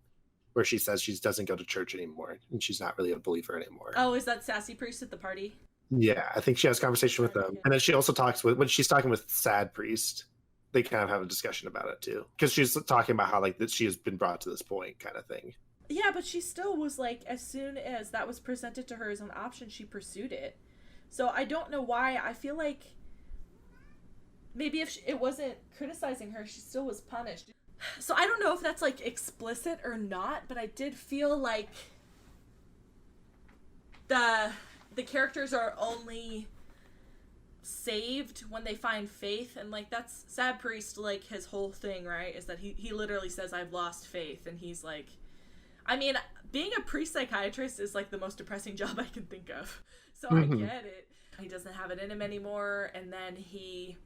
where she says she doesn't go to church anymore and she's not really a believer anymore. Oh, is that sassy priest at the party? Yeah, I think she has a conversation with them, and then she also talks when she's talking with sad priest. They kind of have a discussion about it too, because she's talking about how like that she has been brought to this point, kind of thing. Yeah, but she still was like, as soon as that was presented to her as an option, she pursued it. So I don't know why. I feel like maybe if it wasn't criticizing her, she still was punished. So I don't know if that's like explicit or not, but I did feel like the characters are only saved when they find faith, and like that's sad priest, like his whole thing, right, is that he literally says, I've lost faith, and he's like, I mean, being a priest psychiatrist is like the most depressing job I can think of, so I get it. He doesn't have it in him anymore, and then he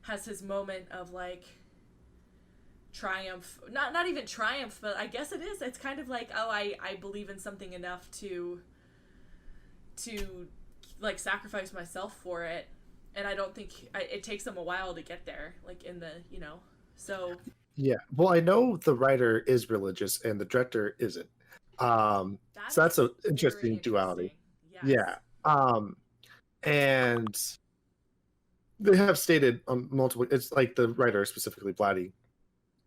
has his moment of like triumph, not even triumph, but I guess it is. It's kind of like, oh, I believe in something enough to like sacrifice myself for it. And I don't think it takes them a while to get there, like in the, you know, so. Yeah. Well, I know the writer is religious and the director isn't. So that's an interesting duality. Yes. Yeah. And they have stated on multiple, it's like the writer specifically, Blatty,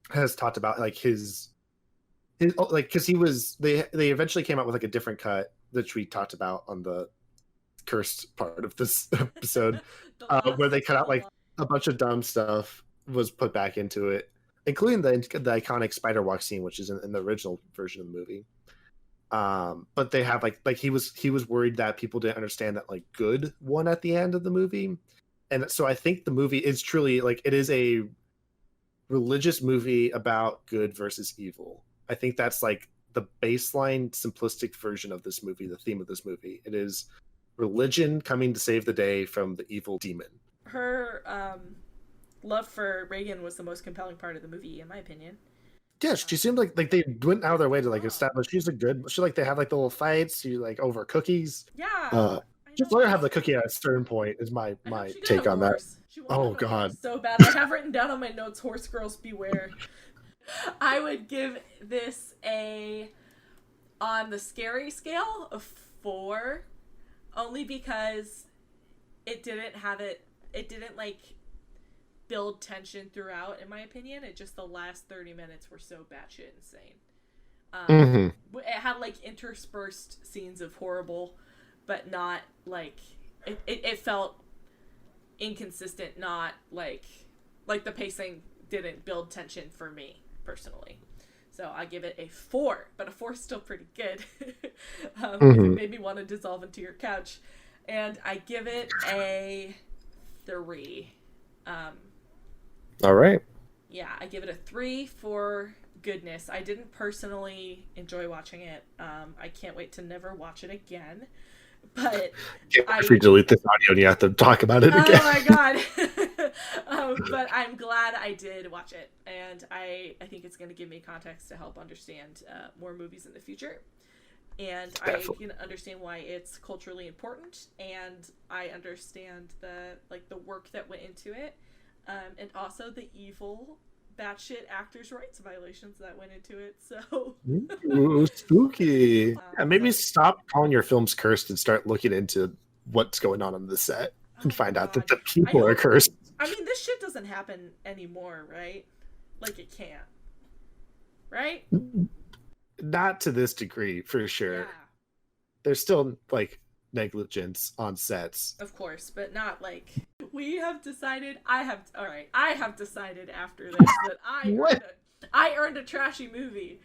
has talked about like his like, because they eventually came out with like a different cut, which we talked about on the cursed part of this episode, where they cut out like a bunch of dumb stuff was put back into it, including the iconic spider walk scene, which is in the original version of the movie. But they have like he was worried that people didn't understand that like good won at the end of the movie, and so I think the movie is truly like it is a religious movie about good versus evil. I think that's like the baseline simplistic version of this movie, the theme of this movie. It is religion coming to save the day from the evil demon. Her love for Reagan was the most compelling part of the movie, in my opinion. Yeah, she seemed like they went out of their way to like establish she's a good. She like they have like the little fights. She like over cookies. Yeah. Just let her have the cookie at a certain point is my take on that. Oh God, so bad. I have written down on my notes, "Horse girls beware." I would give this on the scary scale of 4, only because it didn't like build tension throughout, in my opinion. It just, the last 30 minutes were so batshit insane. It had like interspersed scenes of horrible, but not like it felt inconsistent, not like the pacing didn't build tension for me personally. So I give it a 4, but a 4 is still pretty good. It made me want to dissolve into your couch. And I give it a 3. All right. Yeah, I give it a 3 for goodness. I didn't personally enjoy watching it. I can't wait to never watch it again. But if we delete this audio and you have to talk about it again. Oh my God. But I'm glad I did watch it, and I think it's going to give me context to help understand more movies in the future. And I can understand why it's culturally important, and I understand the work that went into it, and also the evil batshit actors' rights violations that went into it. So ooh, spooky. Yeah, maybe stop calling your films cursed and start looking into what's going on the set and find out that the people are cursed. I mean, this shit doesn't happen anymore, right? Like, it can't, right? Not to this degree, for sure. Yeah. There's still like negligence on sets, of course, but not like we have decided. I have decided after this that I earned a trashy movie.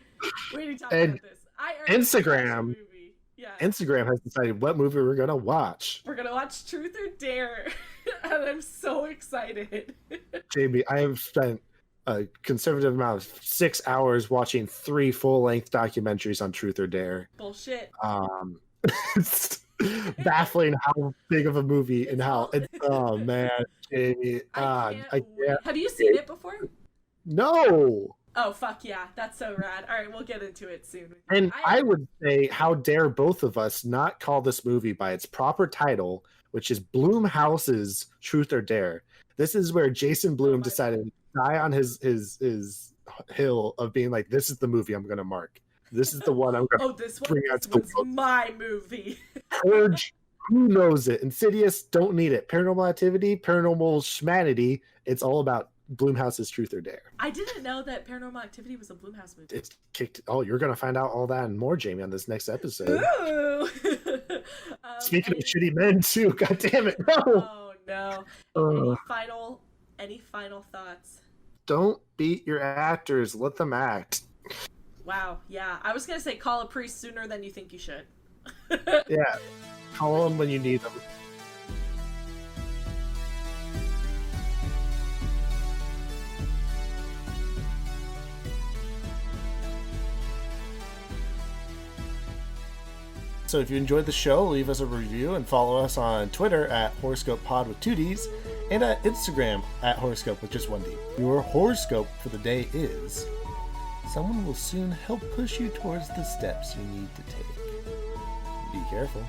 We need to talk about this. I earned Instagram. A trashy movie. Yeah. Instagram has decided what movie we're gonna watch. We're gonna watch Truth or Dare, and I'm so excited. Jamie, I have spent a conservative amount of 6 hours watching 3 full-length documentaries on Truth or Dare. Bullshit. It's baffling how big of a movie and how oh man, Jamie. I can't. Have you seen it before? No. Oh fuck yeah, that's so rad. All right, we'll get into it soon. And I would say, how dare both of us not call this movie by its proper title, which is Blumhouse's Truth or Dare. This is where Jason Blum decided to die on his hill of being like, this is the movie I'm going to mark. This is the one I'm going to bring out to the world. My movie. Urge, who knows it? Insidious, don't need it. Paranormal Activity, Paranormal Schmanity, it's all about Blumhouse's Truth or Dare. I didn't know that Paranormal Activity was a Blumhouse movie. It's kicked. Oh, you're going to find out all that and more, Jamie, on this next episode. Ooh. Speaking of shitty men, too. God damn it. No. Oh, no. Any final thoughts? Don't beat your actors. Let them act. Wow. Yeah. I was going to say call a priest sooner than you think you should. Yeah. Call them when you need them. So if you enjoyed the show, leave us a review and follow us on Twitter at Horrorscope Pod with 2 Ds and at Instagram at Horrorscope with just 1 D. Your horoscope for the day is: someone will soon help push you towards the steps you need to take. Be careful.